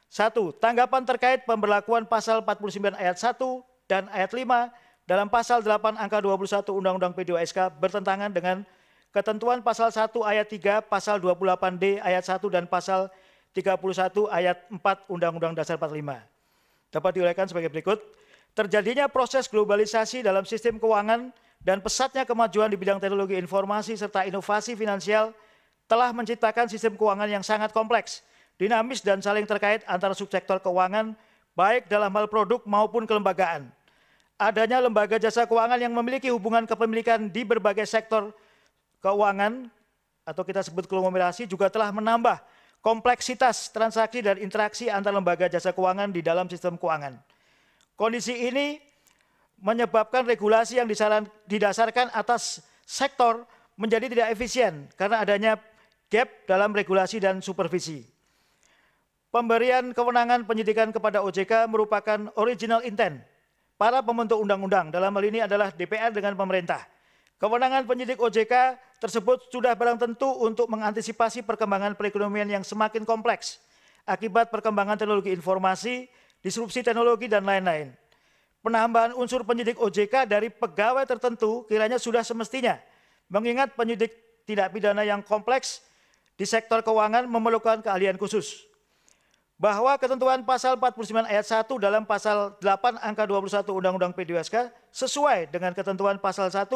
1. Tanggapan terkait pemberlakuan pasal 49 ayat 1 dan ayat 5 dalam pasal 8 angka 21 Undang-Undang P2SK bertentangan dengan ketentuan pasal 1 ayat 3, pasal 28D ayat 1 dan pasal 31 ayat 4 Undang-Undang Dasar 45. Dapat diuraikan sebagai berikut. Terjadinya proses globalisasi dalam sistem keuangan dan pesatnya kemajuan di bidang teknologi informasi serta inovasi finansial telah menciptakan sistem keuangan yang sangat kompleks, dinamis dan saling terkait antara subsektor keuangan baik dalam hal produk maupun kelembagaan. Adanya lembaga jasa keuangan yang memiliki hubungan kepemilikan di berbagai sektor keuangan atau kita sebut konglomerasi juga telah menambah kompleksitas transaksi dan interaksi antar lembaga jasa keuangan di dalam sistem keuangan. Kondisi ini menyebabkan regulasi yang didasarkan atas sektor menjadi tidak efisien karena adanya gap dalam regulasi dan supervisi. Pemberian kewenangan penyidikan kepada OJK merupakan original intent para pembentuk undang-undang, dalam hal ini adalah DPR dengan pemerintah. Kewenangan penyidik OJK tersebut sudah barang tentu untuk mengantisipasi perkembangan perekonomian yang semakin kompleks akibat perkembangan teknologi informasi, disrupsi teknologi, dan lain-lain. Penambahan unsur penyidik OJK dari pegawai tertentu kiranya sudah semestinya, mengingat penyidik tindak pidana yang kompleks di sektor keuangan memerlukan keahlian khusus. Bahwa ketentuan pasal 49 ayat 1 dalam pasal 8 angka 21 Undang-Undang P2SK sesuai dengan ketentuan pasal 1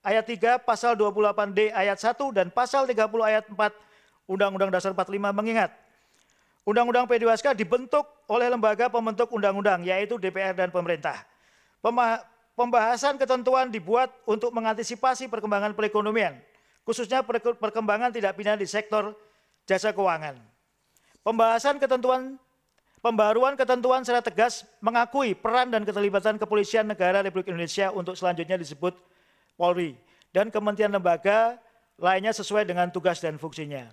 ayat 3, pasal 28D ayat 1 dan pasal 30 ayat 4 Undang-Undang Dasar 45 mengingat Undang-Undang P2SK dibentuk oleh lembaga pembentuk undang-undang yaitu DPR dan pemerintah. Pembahasan ketentuan dibuat untuk mengantisipasi perkembangan perekonomian, khususnya perkembangan tindak pidana di sektor jasa keuangan. Pembaruan ketentuan secara tegas mengakui peran dan keterlibatan Kepolisian Negara Republik Indonesia untuk selanjutnya disebut Polri dan kementerian lembaga lainnya sesuai dengan tugas dan fungsinya.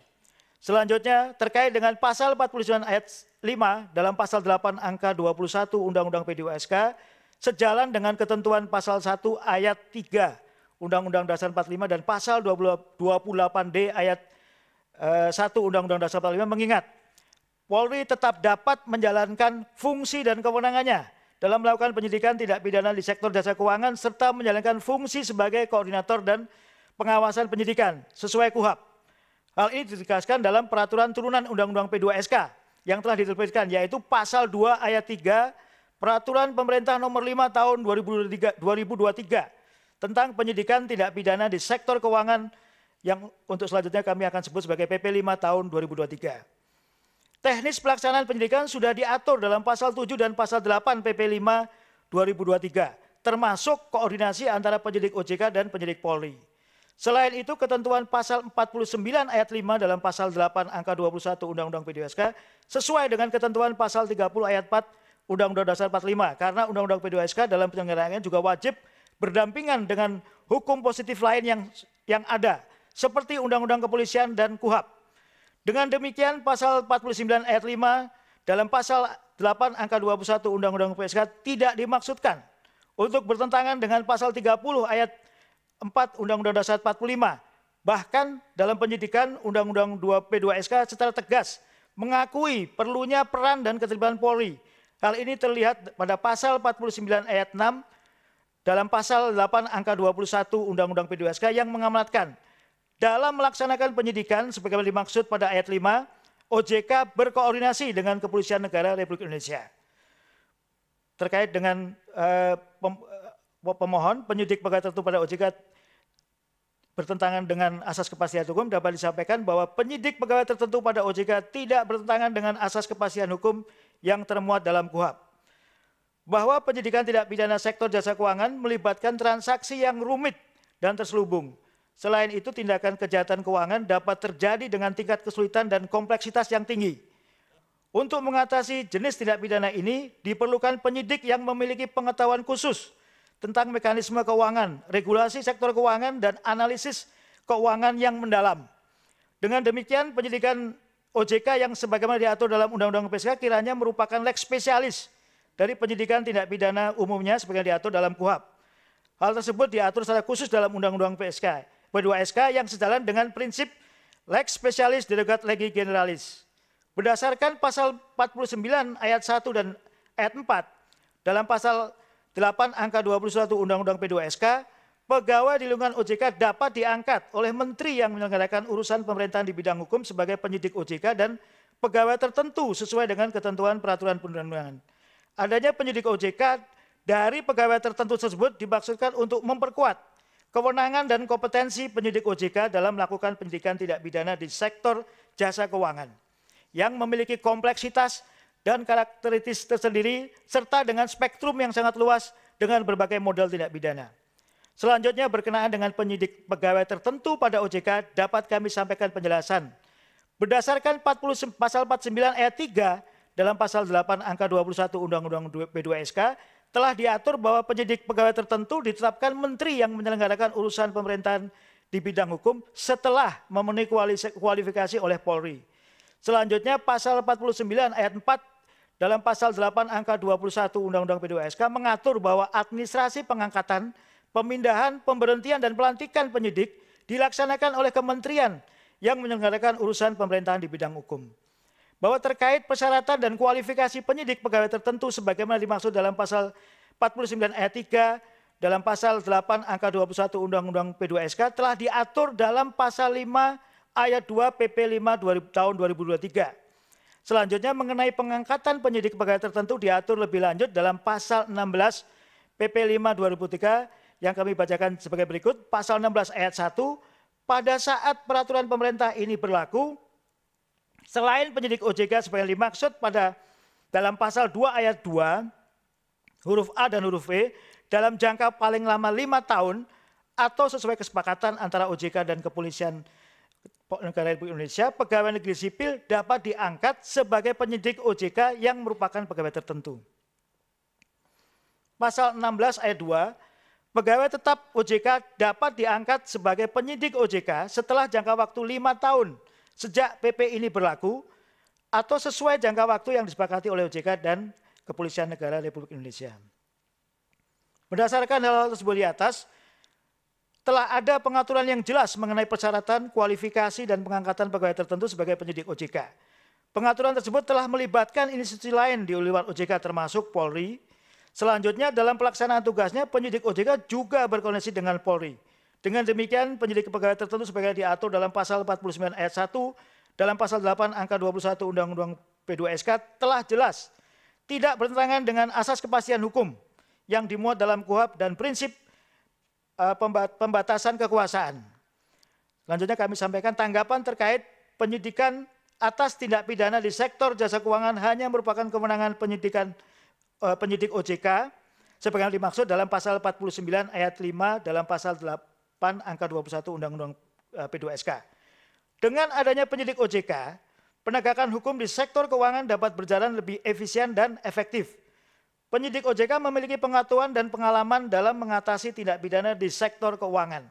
Selanjutnya terkait dengan pasal 49 ayat 5 dalam pasal 8 angka 21 Undang-Undang P2SK sejalan dengan ketentuan pasal 1 ayat 3 Undang-Undang Dasar 45 dan pasal 28D ayat 1 Undang-Undang Dasar 45 mengingat Polri tetap dapat menjalankan fungsi dan kewenangannya dalam melakukan penyidikan tindak pidana di sektor jasa keuangan serta menjalankan fungsi sebagai koordinator dan pengawasan penyidikan sesuai KUHAP. Hal ini ditegaskan dalam peraturan turunan Undang-Undang P2SK yang telah diterbitkan, yaitu pasal 2 ayat 3 Peraturan Pemerintah Nomor 5 Tahun 2023 tentang penyidikan tindak pidana di sektor keuangan yang untuk selanjutnya kami akan sebut sebagai PP 5 Tahun 2023. Teknis pelaksanaan penyidikan sudah diatur dalam pasal 7 dan pasal 8 PP 5 2023, termasuk koordinasi antara penyidik OJK dan penyidik Polri. Selain itu, ketentuan pasal 49 ayat 5 dalam pasal 8 angka 21 Undang-Undang P2SK sesuai dengan ketentuan pasal 30 ayat 4 Undang-Undang Dasar 45, karena Undang-Undang P2SK dalam penyelenggaraannya juga wajib berdampingan dengan hukum positif lain yang ada, seperti Undang-Undang Kepolisian dan KUHAP. Dengan demikian, pasal 49 ayat 5 dalam pasal 8 angka 21 Undang-Undang PSK tidak dimaksudkan untuk bertentangan dengan pasal 30 ayat 4 Undang-Undang Dasar 45. Bahkan dalam penyidikan Undang-Undang P2SK secara tegas mengakui perlunya peran dan keterlibatan Polri. Hal ini terlihat pada pasal 49 ayat 6 dalam pasal 8 angka 21 Undang-Undang P2SK yang mengamanatkan dalam melaksanakan penyidikan sebagaimana dimaksud pada ayat 5, OJK berkoordinasi dengan Kepolisian Negara Republik Indonesia. Terkait dengan pemohon, penyidik pegawai tertentu pada OJK bertentangan dengan asas kepastian hukum, dapat disampaikan bahwa penyidik pegawai tertentu pada OJK tidak bertentangan dengan asas kepastian hukum yang termuat dalam KUHAP. Bahwa penyidikan tindak pidana sektor jasa keuangan melibatkan transaksi yang rumit dan terselubung. Selain itu, tindakan kejahatan keuangan dapat terjadi dengan tingkat kesulitan dan kompleksitas yang tinggi. Untuk mengatasi jenis tindak pidana ini, diperlukan penyidik yang memiliki pengetahuan khusus tentang mekanisme keuangan, regulasi sektor keuangan, dan analisis keuangan yang mendalam. Dengan demikian, penyidikan OJK yang sebagaimana diatur dalam Undang-Undang PSK kiranya merupakan leg spesialis dari penyidikan tindak pidana umumnya sebagaimana diatur dalam KUHAP. Hal tersebut diatur secara khusus dalam Undang-Undang P2SK yang sejalan dengan prinsip lex specialis derogat legi generalis. Berdasarkan pasal 49 ayat 1 dan ayat 4 dalam pasal 8 angka 21 Undang-Undang P2SK, pegawai di lingkungan OJK dapat diangkat oleh menteri yang menyelenggarakan urusan pemerintahan di bidang hukum sebagai penyidik OJK dan pegawai tertentu sesuai dengan ketentuan peraturan perundang-undangan. Adanya penyidik OJK dari pegawai tertentu tersebut dimaksudkan untuk memperkuat kewenangan dan kompetensi penyidik OJK dalam melakukan penyidikan tindak pidana di sektor jasa keuangan yang memiliki kompleksitas dan karakteristik tersendiri serta dengan spektrum yang sangat luas dengan berbagai model tindak pidana. Selanjutnya, berkenaan dengan penyidik pegawai tertentu pada OJK dapat kami sampaikan penjelasan. Berdasarkan pasal 49 ayat 3 dalam pasal 8 angka 21 Undang-Undang P2SK telah diatur bahwa penyidik pegawai tertentu ditetapkan menteri yang menyelenggarakan urusan pemerintahan di bidang hukum setelah memenuhi kualifikasi oleh Polri. Selanjutnya, pasal 49 ayat 4 dalam pasal 8 angka 21 Undang-Undang P2SK mengatur bahwa administrasi pengangkatan, pemindahan, pemberhentian, dan pelantikan penyidik dilaksanakan oleh kementerian yang menyelenggarakan urusan pemerintahan di bidang hukum. Bahwa terkait persyaratan dan kualifikasi penyidik pegawai tertentu sebagaimana dimaksud dalam pasal 49 ayat 3 dalam pasal 8 angka 21 Undang-Undang P2SK telah diatur dalam pasal 5 ayat 2 PP 5 tahun 2023. Selanjutnya, mengenai pengangkatan penyidik pegawai tertentu diatur lebih lanjut dalam pasal 16 PP 5 2003 yang kami bacakan sebagai berikut. Pasal 16 ayat 1, pada saat peraturan pemerintah ini berlaku, selain penyidik OJK sebagai dimaksud pada dalam pasal 2 ayat 2, huruf A dan huruf E, dalam jangka paling lama 5 tahun atau sesuai kesepakatan antara OJK dan Kepolisian Negara Republik Indonesia, pegawai negeri sipil dapat diangkat sebagai penyidik OJK yang merupakan pegawai tertentu. Pasal 16 ayat 2, pegawai tetap OJK dapat diangkat sebagai penyidik OJK setelah jangka waktu 5 tahun sejak PP ini berlaku atau sesuai jangka waktu yang disepakati oleh OJK dan Kepolisian Negara Republik Indonesia. Berdasarkan hal tersebut di atas, telah ada pengaturan yang jelas mengenai persyaratan, kualifikasi, dan pengangkatan pegawai tertentu sebagai penyidik OJK. Pengaturan tersebut telah melibatkan institusi lain di luar OJK termasuk Polri, Selanjutnya dalam pelaksanaan tugasnya penyidik OJK juga berkoordinasi dengan Polri. Dengan demikian penyidik pegawai tertentu sebagaimana diatur dalam pasal 49 ayat 1 dalam pasal 8 angka 21 Undang-Undang P2SK telah jelas tidak bertentangan dengan asas kepastian hukum yang dimuat dalam KUHP dan prinsip pembatasan kekuasaan. Selanjutnya kami sampaikan tanggapan terkait penyidikan atas tindak pidana di sektor jasa keuangan hanya merupakan kewenangan penyidik OJK sebagaimana dimaksud dalam pasal 49 ayat 5 dalam pasal 8 angka 21 Undang-Undang P2SK. Dengan adanya penyidik OJK, penegakan hukum di sektor keuangan dapat berjalan lebih efisien dan efektif. Penyidik OJK memiliki pengetahuan dan pengalaman dalam mengatasi tindak pidana di sektor keuangan,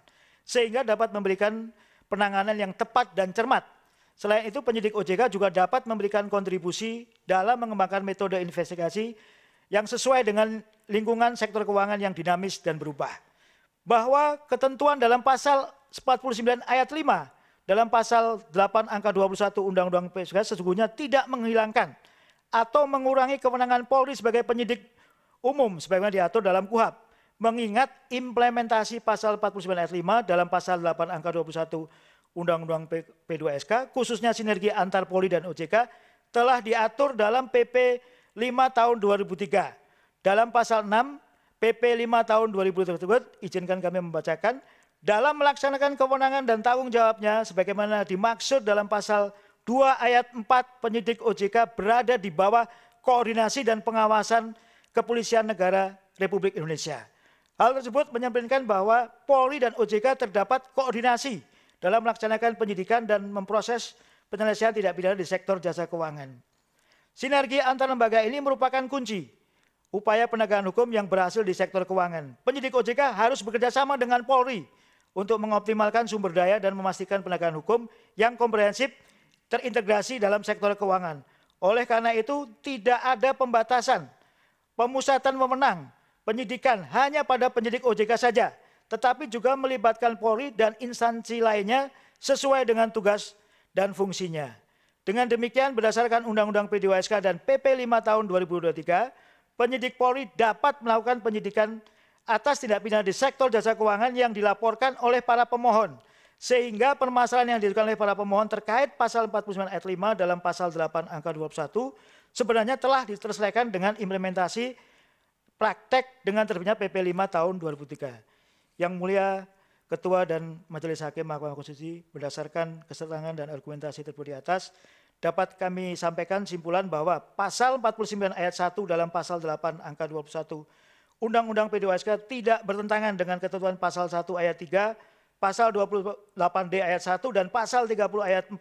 sehingga dapat memberikan penanganan yang tepat dan cermat. Selain itu, penyidik OJK juga dapat memberikan kontribusi dalam mengembangkan metode investigasi yang sesuai dengan lingkungan sektor keuangan yang dinamis dan berubah. Bahwa ketentuan dalam pasal 49 ayat 5 dalam pasal 8 angka 21 Undang-Undang PSK sesungguhnya tidak menghilangkan atau mengurangi kewenangan Polri sebagai penyidik umum sebagaimana diatur dalam KUHP. Mengingat implementasi pasal 49 ayat 5 dalam pasal 8 angka 21 Undang-Undang P2SK khususnya sinergi antar Polri dan OJK telah diatur dalam PP 5 tahun 2003. Dalam pasal 6 PP 5 tahun 2000 tersebut, izinkan kami membacakan, dalam melaksanakan kewenangan dan tanggung jawabnya sebagaimana dimaksud dalam pasal 2 ayat 4 penyidik OJK berada di bawah koordinasi dan pengawasan Kepolisian Negara Republik Indonesia. Hal tersebut menyampaikan bahwa Polri dan OJK terdapat koordinasi dalam melaksanakan penyidikan dan memproses penyelesaian tindak pidana di sektor jasa keuangan. Sinergi antar lembaga ini merupakan kunci upaya penegakan hukum yang berhasil di sektor keuangan. Penyidik OJK harus bekerja sama dengan Polri untuk mengoptimalkan sumber daya dan memastikan penegakan hukum yang komprehensif terintegrasi dalam sektor keuangan. Oleh karena itu, tidak ada pembatasan, pemusatan wewenang, penyidikan hanya pada penyidik OJK saja, tetapi juga melibatkan Polri dan instansi lainnya sesuai dengan tugas dan fungsinya. Dengan demikian, berdasarkan Undang-Undang P2SK dan PP 5 tahun 2023, penyidik Polri dapat melakukan penyidikan atas tindak pidana di sektor jasa keuangan yang dilaporkan oleh para pemohon. Sehingga permasalahan yang diajukan oleh para pemohon terkait pasal 49 ayat 5 dalam pasal 8 angka 21 sebenarnya telah diselesaikan dengan implementasi praktek dengan terbitnya PP 5 tahun 2003. Yang mulia Ketua dan Majelis Hakim Mahkamah Konstitusi berdasarkan keterangan dan argumentasi tersebut di atas dapat kami sampaikan simpulan bahwa pasal 49 ayat 1 dalam pasal 8 angka 21 Undang-Undang P2SK tidak bertentangan dengan ketentuan pasal 1 ayat 3, pasal 28D ayat 1 dan pasal 30 ayat 4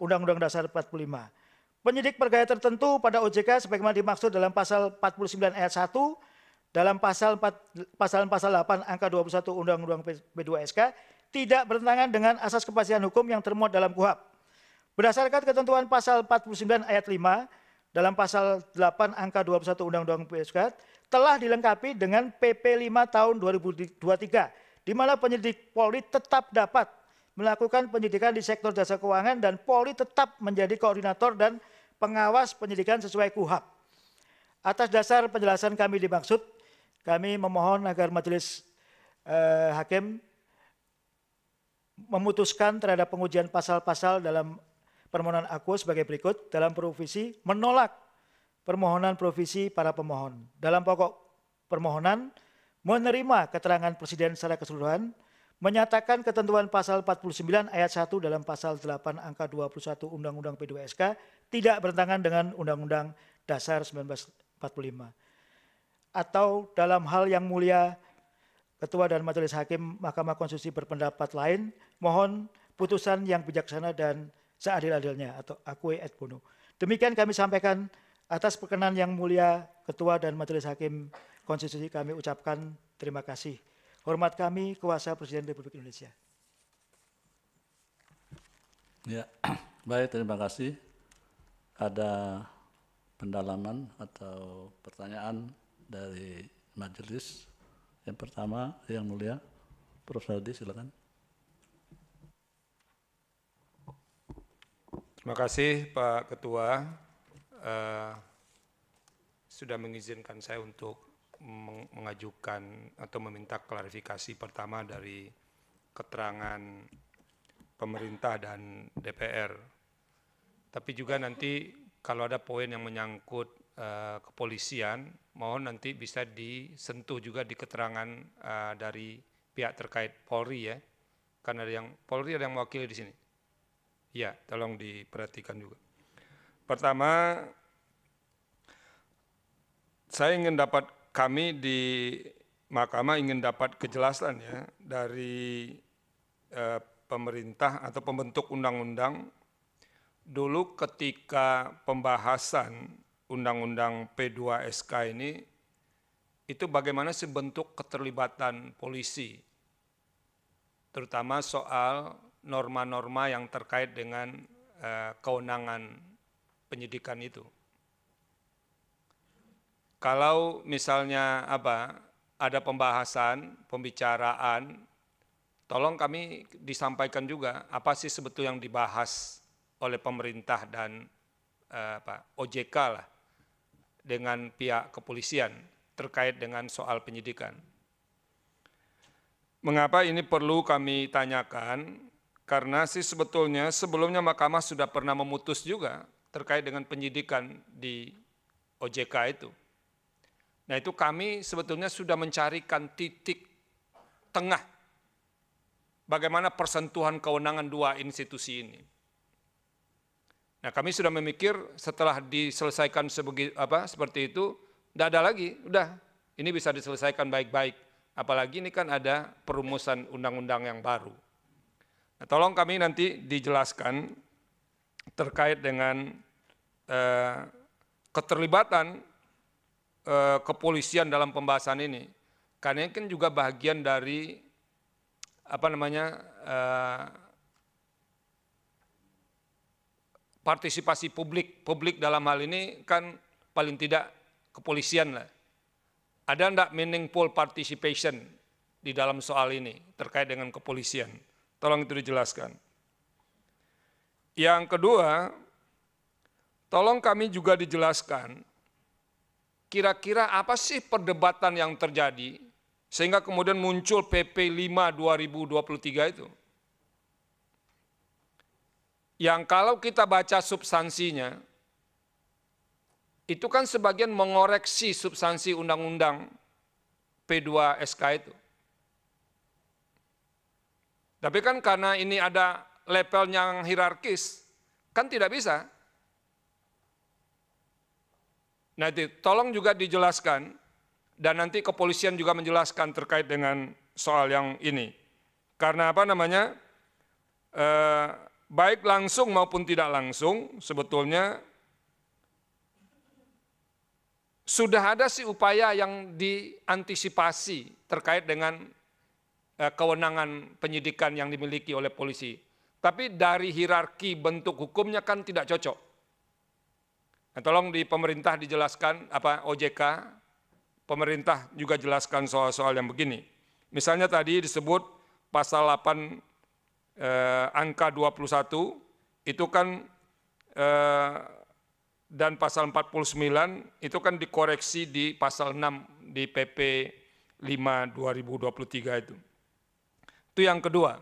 Undang-Undang Dasar 45. Penyidik pegawai tertentu pada OJK sebagaimana dimaksud dalam pasal 49 ayat 1 dalam pasal 8 angka 21 Undang-Undang P2SK tidak bertentangan dengan asas kepastian hukum yang termuat dalam KUHP. Berdasarkan ketentuan pasal 49 ayat 5 dalam pasal 8 angka 21 Undang-Undang P2SK telah dilengkapi dengan PP 5 tahun 2023 di mana penyidik Polri tetap dapat melakukan penyidikan di sektor jasa keuangan dan Polri tetap menjadi koordinator dan pengawas penyidikan sesuai KUHP. Atas dasar penjelasan kami dimaksud, kami memohon agar Majelis Hakim memutuskan terhadap pengujian pasal-pasal dalam permohonan aku sebagai berikut. Dalam provisi menolak permohonan provisi para pemohon. Dalam pokok permohonan menerima keterangan Presiden secara keseluruhan, menyatakan ketentuan pasal 49 ayat 1 dalam pasal 8 angka 21 Undang-Undang P2SK tidak bertentangan dengan Undang-Undang Dasar 1945. Atau dalam hal yang mulia Ketua dan Majelis Hakim Mahkamah Konstitusi berpendapat lain, mohon putusan yang bijaksana dan seadil-adilnya atau acque et bono. Demikian kami sampaikan. Atas perkenan yang mulia Ketua dan Majelis Hakim Konstitusi kami ucapkan terima kasih. Hormat kami kuasa Presiden Republik Indonesia. Ya, baik, terima kasih. Ada pendalaman atau pertanyaan dari majelis. Yang pertama, yang mulia, Prof. Saldi, silakan. Terima kasih Pak Ketua sudah mengizinkan saya untuk mengajukan atau meminta klarifikasi pertama dari keterangan pemerintah dan DPR. Tapi juga nanti kalau ada poin yang menyangkut kepolisian, mohon nanti bisa disentuh juga di keterangan dari pihak terkait Polri ya. Karena ada yang Polri ada yang mewakili di sini. Ya, tolong diperhatikan juga. Pertama, kami di Mahkamah ingin dapat kejelasan ya dari pemerintah atau pembentuk undang-undang. Dulu ketika pembahasan Undang-Undang P2SK ini, itu bagaimana sih bentuk keterlibatan polisi, terutama soal norma-norma yang terkait dengan kewenangan penyidikan itu. Kalau misalnya ada pembicaraan, tolong kami disampaikan juga apa sih sebetulnya yang dibahas oleh pemerintah dan OJK lah dengan pihak kepolisian terkait dengan soal penyidikan. Mengapa ini perlu kami tanyakan? Karena sih sebetulnya sebelumnya Mahkamah sudah pernah memutus juga terkait dengan penyidikan di OJK itu. Nah itu kami sebetulnya sudah mencarikan titik tengah bagaimana persentuhan kewenangan dua institusi ini. Nah kami sudah memikir setelah diselesaikan seperti itu, tidak ada lagi, udah ini bisa diselesaikan baik-baik. Apalagi ini kan ada perumusan undang-undang yang baru. Nah, tolong kami nanti dijelaskan terkait dengan keterlibatan kepolisian dalam pembahasan ini, karena ini kan juga bagian dari partisipasi publik dalam hal ini kan paling tidak kepolisian lah. Ada enggak meaningful participation di dalam soal ini terkait dengan kepolisian? Tolong itu dijelaskan. Yang kedua, tolong kami juga dijelaskan kira-kira apa sih perdebatan yang terjadi sehingga kemudian muncul PP 5 2023 itu. Yang kalau kita baca substansinya, itu kan sebagian mengoreksi substansi Undang-Undang P2SK itu. Tapi kan karena ini ada level yang hierarkis, kan tidak bisa. Nah itu tolong juga dijelaskan, dan nanti kepolisian juga menjelaskan terkait dengan soal yang ini. Karena baik langsung maupun tidak langsung sebetulnya sudah ada sih upaya yang diantisipasi terkait dengan kewenangan penyidikan yang dimiliki oleh polisi. Tapi dari hierarki bentuk hukumnya kan tidak cocok. Nah, tolong di pemerintah dijelaskan, OJK, pemerintah juga jelaskan soal-soal yang begini. Misalnya tadi disebut pasal 8 angka 21, itu kan dan pasal 49 itu kan dikoreksi di pasal 6 di PP 5 2023 itu. Itu yang kedua.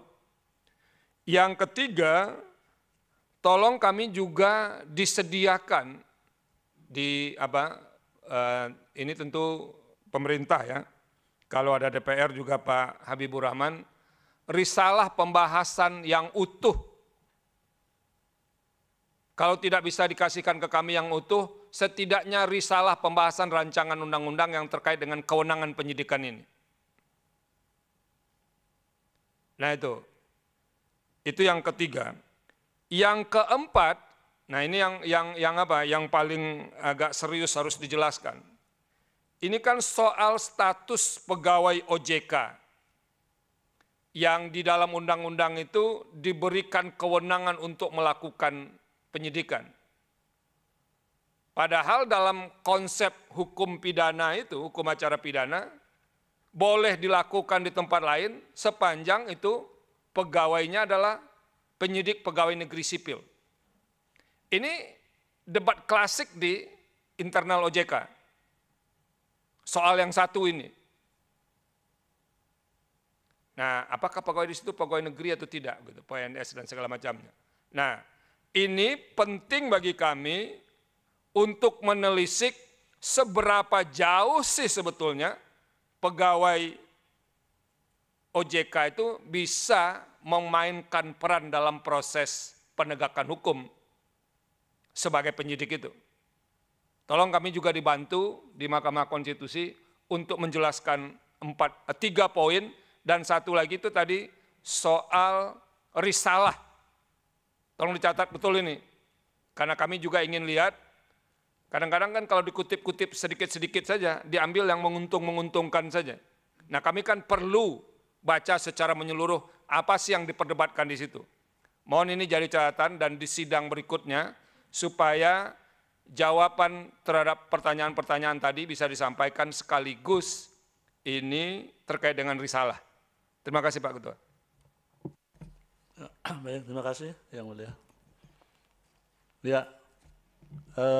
Yang ketiga, tolong kami juga disediakan ini tentu pemerintah ya. Kalau ada DPR juga Pak Habibur Rahman, risalah pembahasan yang utuh. Kalau tidak bisa dikasihkan ke kami yang utuh, setidaknya risalah pembahasan rancangan undang-undang yang terkait dengan kewenangan penyidikan ini. Nah itu yang ketiga. Yang keempat, nah ini yang paling agak serius harus dijelaskan. Ini kan soal status pegawai OJK yang di dalam undang-undang itu diberikan kewenangan untuk melakukan penyidikan. Padahal dalam konsep hukum pidana itu, hukum acara pidana, boleh dilakukan di tempat lain sepanjang itu pegawainya adalah penyidik pegawai negeri sipil. Ini debat klasik di internal OJK. soal yang satu ini. Nah, apakah pegawai di situ pegawai negeri atau tidak, gitu, PNS dan segala macamnya. Nah, ini penting bagi kami untuk menelisik seberapa jauh sih sebetulnya pegawai OJK itu bisa memainkan peran dalam proses penegakan hukum sebagai penyidik itu. Tolong kami juga dibantu di Mahkamah Konstitusi untuk menjelaskan 3 poin, dan satu lagi itu tadi soal risalah. Tolong dicatat betul ini, karena kami juga ingin lihat, kadang-kadang kan kalau dikutip-kutip sedikit-sedikit saja, diambil yang menguntungkan saja. Nah, kami kan perlu baca secara menyeluruh apa sih yang diperdebatkan di situ. Mohon ini jadi catatan dan di sidang berikutnya, supaya jawaban terhadap pertanyaan-pertanyaan tadi bisa disampaikan sekaligus ini terkait dengan risalah. Terima kasih Pak Ketua. Baik, terima kasih Yang Mulia. Ya,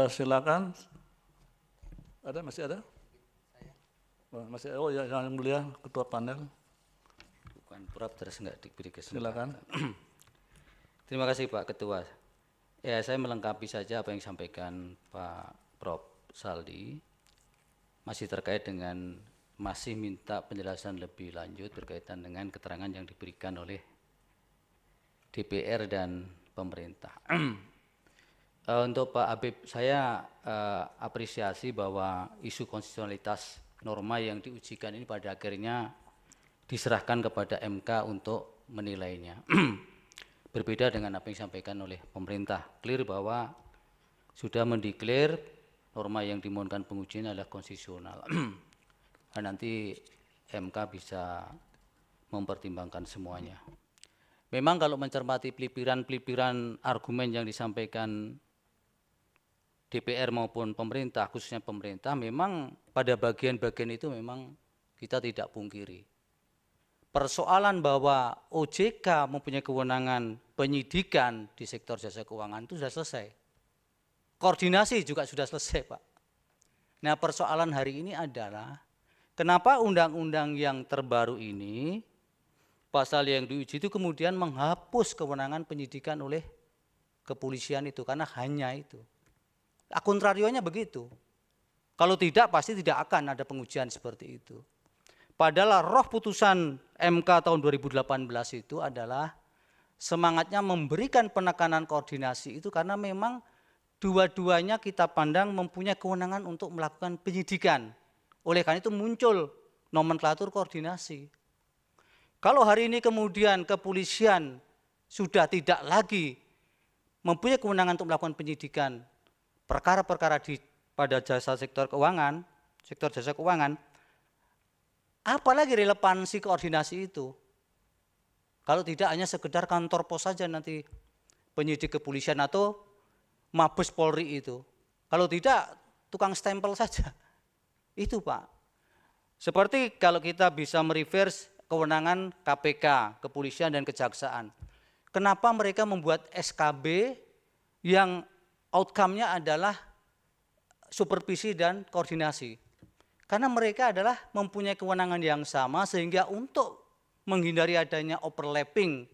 silakan. Masih ada? Masih, oh ya, Yang Mulia Ketua Panel. Bukan prop, terus enggak diberi kesempatan. Silakan. Terima kasih Pak Ketua. Ya, saya melengkapi saja apa yang disampaikan Pak Prof. Saldi, masih terkait dengan masih minta penjelasan lebih lanjut berkaitan dengan keterangan yang diberikan oleh DPR dan pemerintah. Untuk Pak Habib, saya apresiasi bahwa isu konstitusionalitas norma yang diujikan ini pada akhirnya diserahkan kepada MK untuk menilainya. Berbeda dengan apa yang disampaikan oleh pemerintah, clear bahwa sudah mendeklar norma yang dimohonkan pengujian adalah konstitusional. Dan nanti MK bisa mempertimbangkan semuanya. Memang kalau mencermati pelipiran-pelipiran argumen yang disampaikan DPR maupun pemerintah, khususnya pemerintah, memang pada bagian-bagian itu memang kita tidak pungkiri. Persoalan bahwa OJK mempunyai kewenangan penyidikan di sektor jasa keuangan itu sudah selesai. Koordinasi juga sudah selesai, Pak. Nah, persoalan hari ini adalah kenapa undang-undang yang terbaru ini, pasal yang diuji itu kemudian menghapus kewenangan penyidikan oleh kepolisian itu, karena hanya itu. Kontrarionya begitu. Kalau tidak, pasti tidak akan ada pengujian seperti itu. Padahal roh putusan MK tahun 2018 itu adalah semangatnya memberikan penekanan koordinasi itu karena memang dua-duanya kita pandang mempunyai kewenangan untuk melakukan penyidikan. Oleh karena itu muncul nomenklatur koordinasi. Kalau hari ini kemudian kepolisian sudah tidak lagi mempunyai kewenangan untuk melakukan penyidikan perkara-perkara pada jasa sektor keuangan, sektor jasa keuangan, apalagi relevansi koordinasi itu? Kalau tidak hanya sekedar kantor pos saja nanti penyidik kepolisian atau Mabes Polri itu. Kalau tidak tukang stempel saja. Itu Pak. Seperti kalau kita bisa mereverse kewenangan KPK, kepolisian dan kejaksaan. Kenapa mereka membuat SKB yang outcome-nya adalah supervisi dan koordinasi? Karena mereka adalah mempunyai kewenangan yang sama sehingga untuk menghindari adanya overlapping,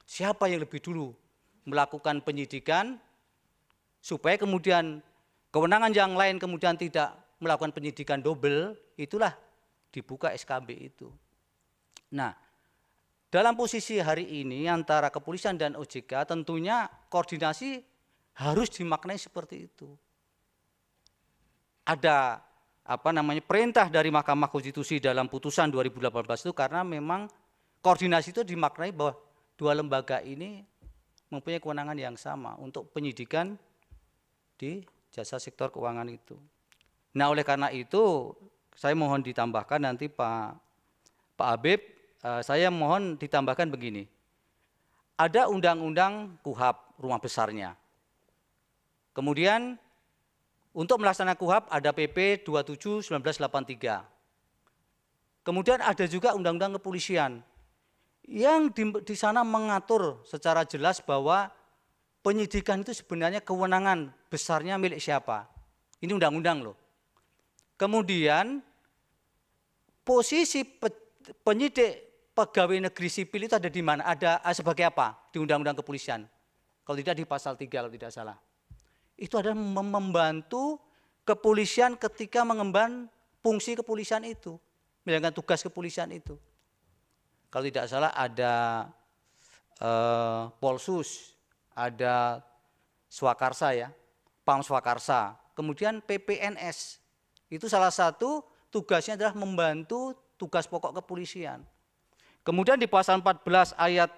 siapa yang lebih dulu melakukan penyidikan, supaya kemudian kewenangan yang lain kemudian tidak melakukan penyidikan double, itulah dibuka SKB itu. Nah, dalam posisi hari ini antara kepolisian dan OJK tentunya koordinasi harus dimaknai seperti itu. Ada perintah dari Mahkamah Konstitusi dalam putusan 2018 itu karena memang koordinasi itu dimaknai bahwa dua lembaga ini mempunyai kewenangan yang sama untuk penyidikan di jasa sektor keuangan itu. Nah, oleh karena itu saya mohon ditambahkan nanti Pak Habib, saya mohon ditambahkan begini. Ada undang-undang KUHP rumah besarnya. Kemudian untuk melaksanakan KUHP ada PP 27/1983. Kemudian ada juga undang-undang kepolisian yang di sana mengatur secara jelas bahwa penyidikan itu sebenarnya kewenangan besarnya milik siapa. Ini undang-undang loh. Kemudian posisi penyidik pegawai negeri sipil itu ada di mana? Ada sebagai apa di Undang-Undang Kepolisian? Kalau tidak di pasal 3 kalau tidak salah. Itu adalah membantu kepolisian ketika mengemban fungsi kepolisian itu, menjalankan tugas kepolisian itu. Kalau tidak salah ada Polsus, ada Swakarsa ya, Pam Swakarsa, kemudian PPNS. Itu salah satu tugasnya adalah membantu tugas pokok kepolisian. Kemudian di pasal 14 ayat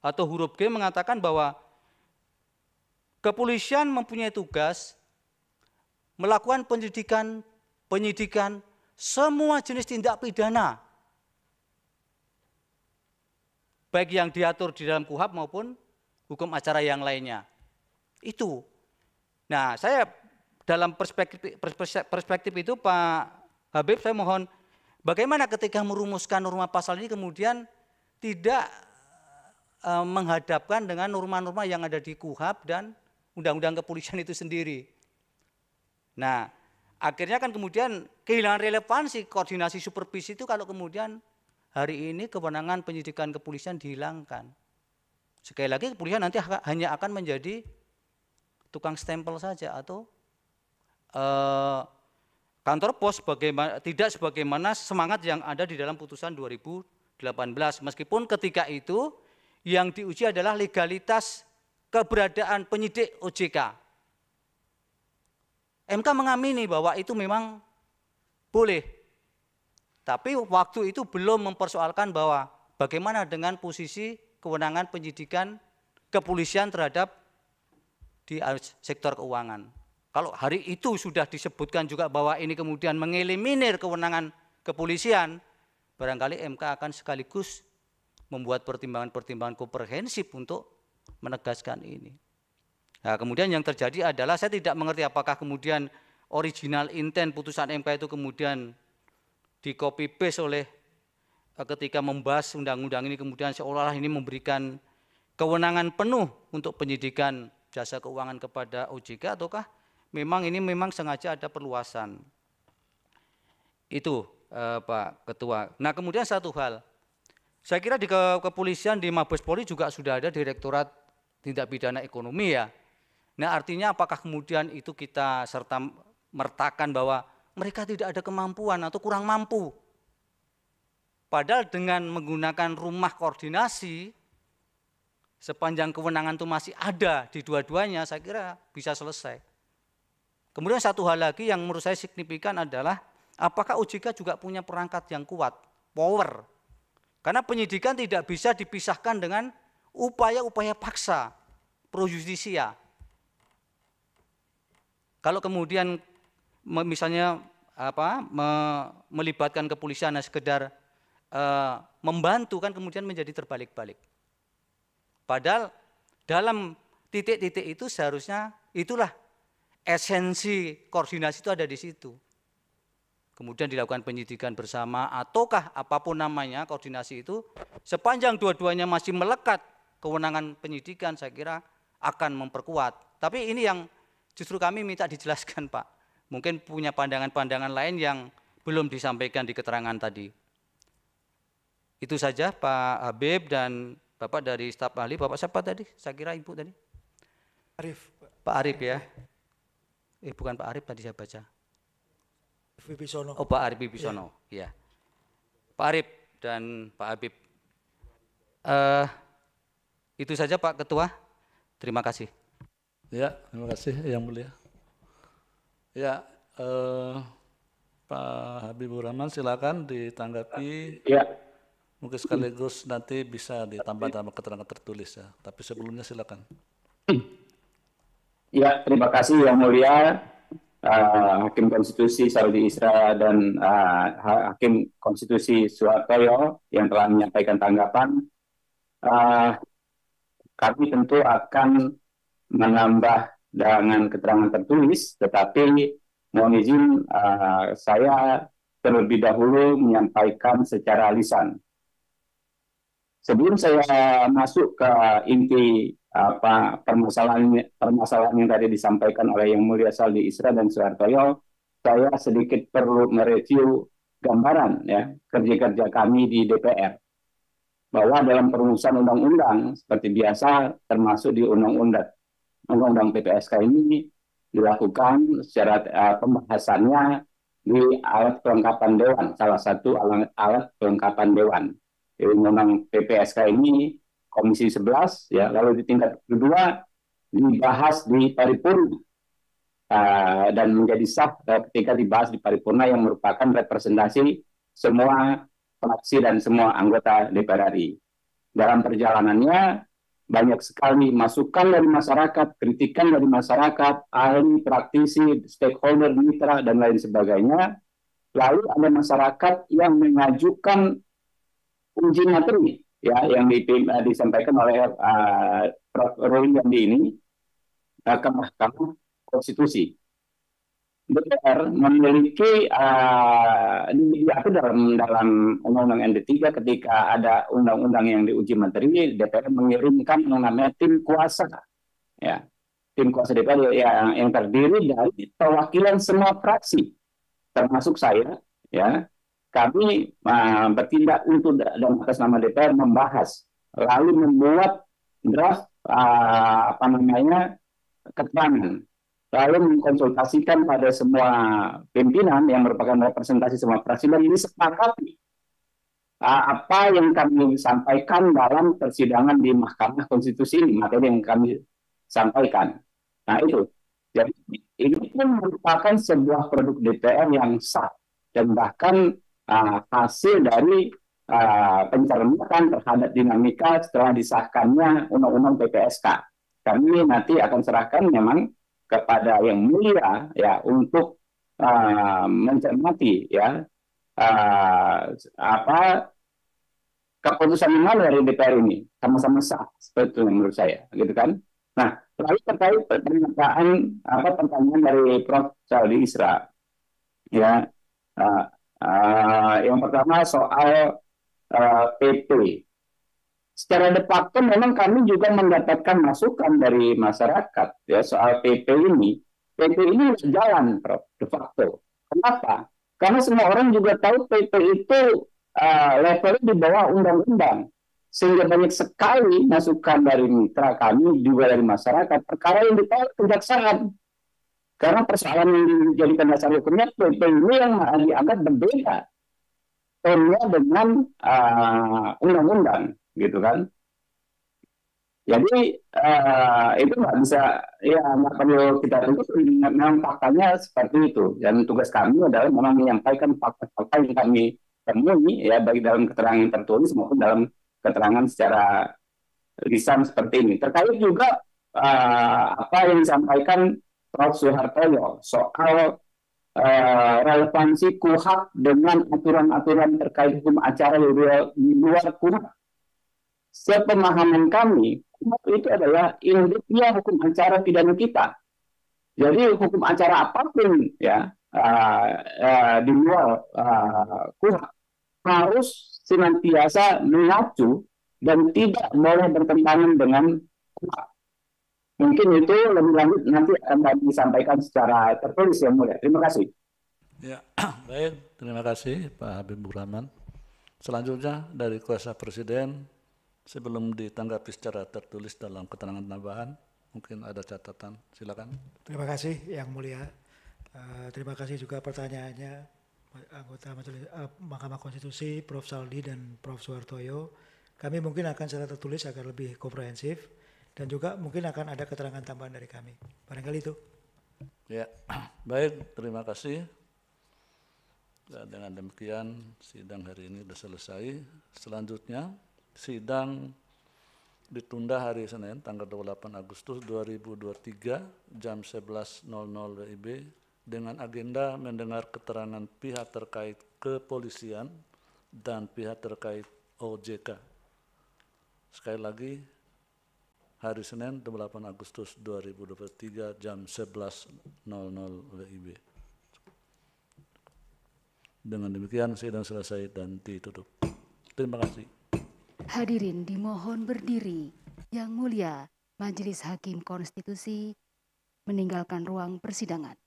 atau huruf G mengatakan bahwa kepolisian mempunyai tugas melakukan penyidikan semua jenis tindak pidana, baik yang diatur di dalam KUHAP maupun hukum acara yang lainnya. Itu. Nah, saya dalam perspektif itu Pak Habib, saya mohon bagaimana ketika merumuskan norma pasal ini kemudian tidak menghadapkan dengan norma-norma yang ada di KUHAP dan Undang-Undang Kepolisian itu sendiri. Nah, akhirnya kan kemudian kehilangan relevansi koordinasi supervisi itu kalau kemudian hari ini kewenangan penyidikan kepolisian dihilangkan. Sekali lagi kepolisian nanti hanya akan menjadi tukang stempel saja atau kantor pos tidak sebagaimana semangat yang ada di dalam putusan 2018. Meskipun ketika itu yang diuji adalah legalitas keberadaan penyidik OJK. MK mengamini bahwa itu memang boleh. Tapi waktu itu belum mempersoalkan bahwa bagaimana dengan posisi kewenangan penyidikan kepolisian terhadap di sektor keuangan. Kalau hari itu sudah disebutkan juga bahwa ini kemudian mengeliminir kewenangan kepolisian, barangkali MK akan sekaligus membuat pertimbangan-pertimbangan komprehensif untuk menegaskan ini. Nah, kemudian yang terjadi adalah saya tidak mengerti apakah kemudian original intent putusan MK itu kemudian di copy paste oleh ketika membahas undang-undang ini kemudian seolah-olah ini memberikan kewenangan penuh untuk penyidikan jasa keuangan kepada OJK ataukah memang ini memang sengaja ada perluasan. Itu Pak Ketua. Nah, kemudian satu hal, saya kira di kepolisian di Mabes Polri juga sudah ada Direktorat Tindak Pidana Ekonomi ya. Nah, artinya apakah kemudian itu kita serta mertakan bahwa mereka tidak ada kemampuan atau kurang mampu. Padahal dengan menggunakan rumah koordinasi, sepanjang kewenangan itu masih ada di dua-duanya, saya kira bisa selesai. Kemudian satu hal lagi yang menurut saya signifikan adalah apakah OJK juga punya perangkat yang kuat, power. Karena penyidikan tidak bisa dipisahkan dengan upaya-upaya paksa, pro justisia. Kalau kemudian misalnya melibatkan kepolisian sekedar membantu kan kemudian menjadi terbalik-balik. Padahal dalam titik-titik itu seharusnya itulah esensi koordinasi itu ada di situ. Kemudian dilakukan penyidikan bersama ataukah apapun namanya koordinasi itu sepanjang dua-duanya masih melekat kewenangan penyidikan saya kira akan memperkuat. Tapi ini yang justru kami minta dijelaskan Pak. Mungkin punya pandangan-pandangan lain yang belum disampaikan di keterangan tadi. Itu saja Pak Habib dan Bapak dari staf ahli. Bapak siapa tadi? Saya kira Ibu tadi. Arif. Pak Arif ya. Bukan Pak Arif tadi saya baca. Wibisono. Oh Pak Arif Wibisono. Ya. Pak Arif dan Pak Habib. Itu saja Pak Ketua. Terima kasih. Ya, terima kasih Yang Mulia. Ya, Pak Habibur Rahman silakan ditanggapi. Ya. Mungkin sekaligus nanti bisa ditambah dalam keterangan tertulis ya. Tapi sebelumnya silakan. Ya, terima kasih Yang Mulia Hakim Konstitusi Saudi Isra dan Hakim Konstitusi Suhartoyo yang telah menyampaikan tanggapan. Kami tentu akan menambah dengan keterangan tertulis, tetapi mohon izin saya terlebih dahulu menyampaikan secara lisan. Sebelum saya masuk ke inti permasalahan yang tadi disampaikan oleh Yang Mulia Saldi Isra dan Suhartoyo, saya sedikit perlu mereview gambaran ya kerja-kerja kami di DPR, bahwa dalam perumusan undang-undang seperti biasa termasuk di undang-undang PPSK ini dilakukan secara pembahasannya di alat kelengkapan dewan, salah satu alat kelengkapan dewan. Di undang PPSK ini Komisi 11 ya, lalu di tingkat kedua dibahas di paripurna dan menjadi sah ketika dibahas di paripurna yang merupakan representasi semua fraksi dan semua anggota DPR RI. Dalam perjalanannya banyak sekali masukan dari masyarakat, kritikan dari masyarakat, ahli, praktisi, stakeholder, mitra, dan lain sebagainya. Lalu ada masyarakat yang mengajukan uji materi ya yang disampaikan oleh Prof. Ruli Yandi ini ke Mahkamah Konstitusi. DPR memiliki diatur dalam Undang-Undang MD3 ketika ada undang-undang yang diuji materi, DPR mengirimkan yang namanya tim kuasa, ya tim kuasa DPR yang terdiri dari perwakilan semua fraksi, termasuk saya, ya kami bertindak untuk dan atas nama DPR membahas, lalu membuat draft keterangan, lalu mengkonsultasikan pada semua pimpinan yang merupakan representasi semua fraksi dan disepakati apa yang kami sampaikan dalam persidangan di Mahkamah Konstitusi ini, materi yang kami sampaikan. Nah itu, jadi ini pun merupakan sebuah produk DPR yang sah dan bahkan hasil dari pencermatan terhadap dinamika setelah disahkannya Undang-Undang PPSK. Kami nanti akan serahkan memang kepada Yang Mulia ya untuk mencermati ya keputusan yang mana dari DPR ini sama-sama sah seperti itu menurut saya, gitu kan? Nah, lalu terkait pertanyaan dari Prof. Saldi Isra, ya yang pertama soal PP. Secara de facto memang kami juga mendapatkan masukan dari masyarakat ya soal PP ini. PP ini jalan, Prof, de facto. Kenapa? Karena semua orang juga tahu PP itu levelnya di bawah undang-undang. Sehingga banyak sekali masukan dari mitra kami juga dari masyarakat perkara yang ditolak kejaksaan. Karena persoalan yang dijadikan dasar hukumnya PP ini yang dianggap berbeda tonnya dengan undang-undang, gitu kan? Jadi itu nggak bisa, ya nggak perlu kita tunggu, memang faktanya seperti itu. Dan tugas kami adalah memang menyampaikan fakta-fakta yang kami temui, ya baik dalam keterangan yang tertulis maupun dalam keterangan secara lisan seperti ini. Terkait juga apa yang disampaikan Prof. Soehartoyo soal relevansi KUHP dengan aturan-aturan terkait hukum acara di luar KUHP. Sepemahaman kami, KUHP itu adalah induknya hukum acara pidana kita. Jadi hukum acara apapun ya di luar KUHP harus senantiasa mengacu dan tidak boleh bertentangan dengan KUHP. Mungkin itu lebih lanjut nanti akan disampaikan secara tertulis yang mulia. Terima kasih. Ya, baik. Terima kasih Pak Habibur Rahman. Selanjutnya dari kuasa Presiden, sebelum ditanggapi secara tertulis dalam keterangan tambahan, mungkin ada catatan. Silakan. Terima kasih Yang Mulia. Terima kasih juga pertanyaannya anggota Mahkamah Konstitusi Prof. Saldi dan Prof. Soehartoyo. Kami mungkin akan secara tertulis agar lebih komprehensif. Dan juga mungkin akan ada keterangan tambahan dari kami. Barangkali itu. Ya, baik. Terima kasih. Dan dengan demikian sidang hari ini sudah selesai. Selanjutnya sidang ditunda hari Senin tanggal 28 Agustus 2023 jam 11.00 WIB dengan agenda mendengar keterangan pihak terkait kepolisian dan pihak terkait OJK. Sekali lagi, hari Senin 28 Agustus 2023 jam 11.00 WIB. Dengan demikian sidang selesai dan ditutup. Terima kasih. Hadirin dimohon berdiri. Yang Mulia Majelis Hakim Konstitusi meninggalkan ruang persidangan.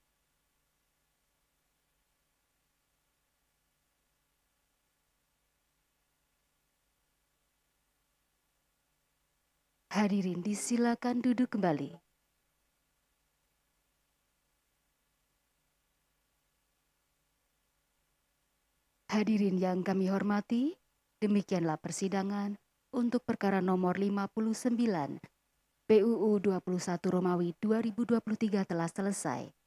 Hadirin disilakan duduk kembali. Hadirin yang kami hormati, demikianlah persidangan untuk perkara nomor 59 PUU 21 Romawi 2023 telah selesai.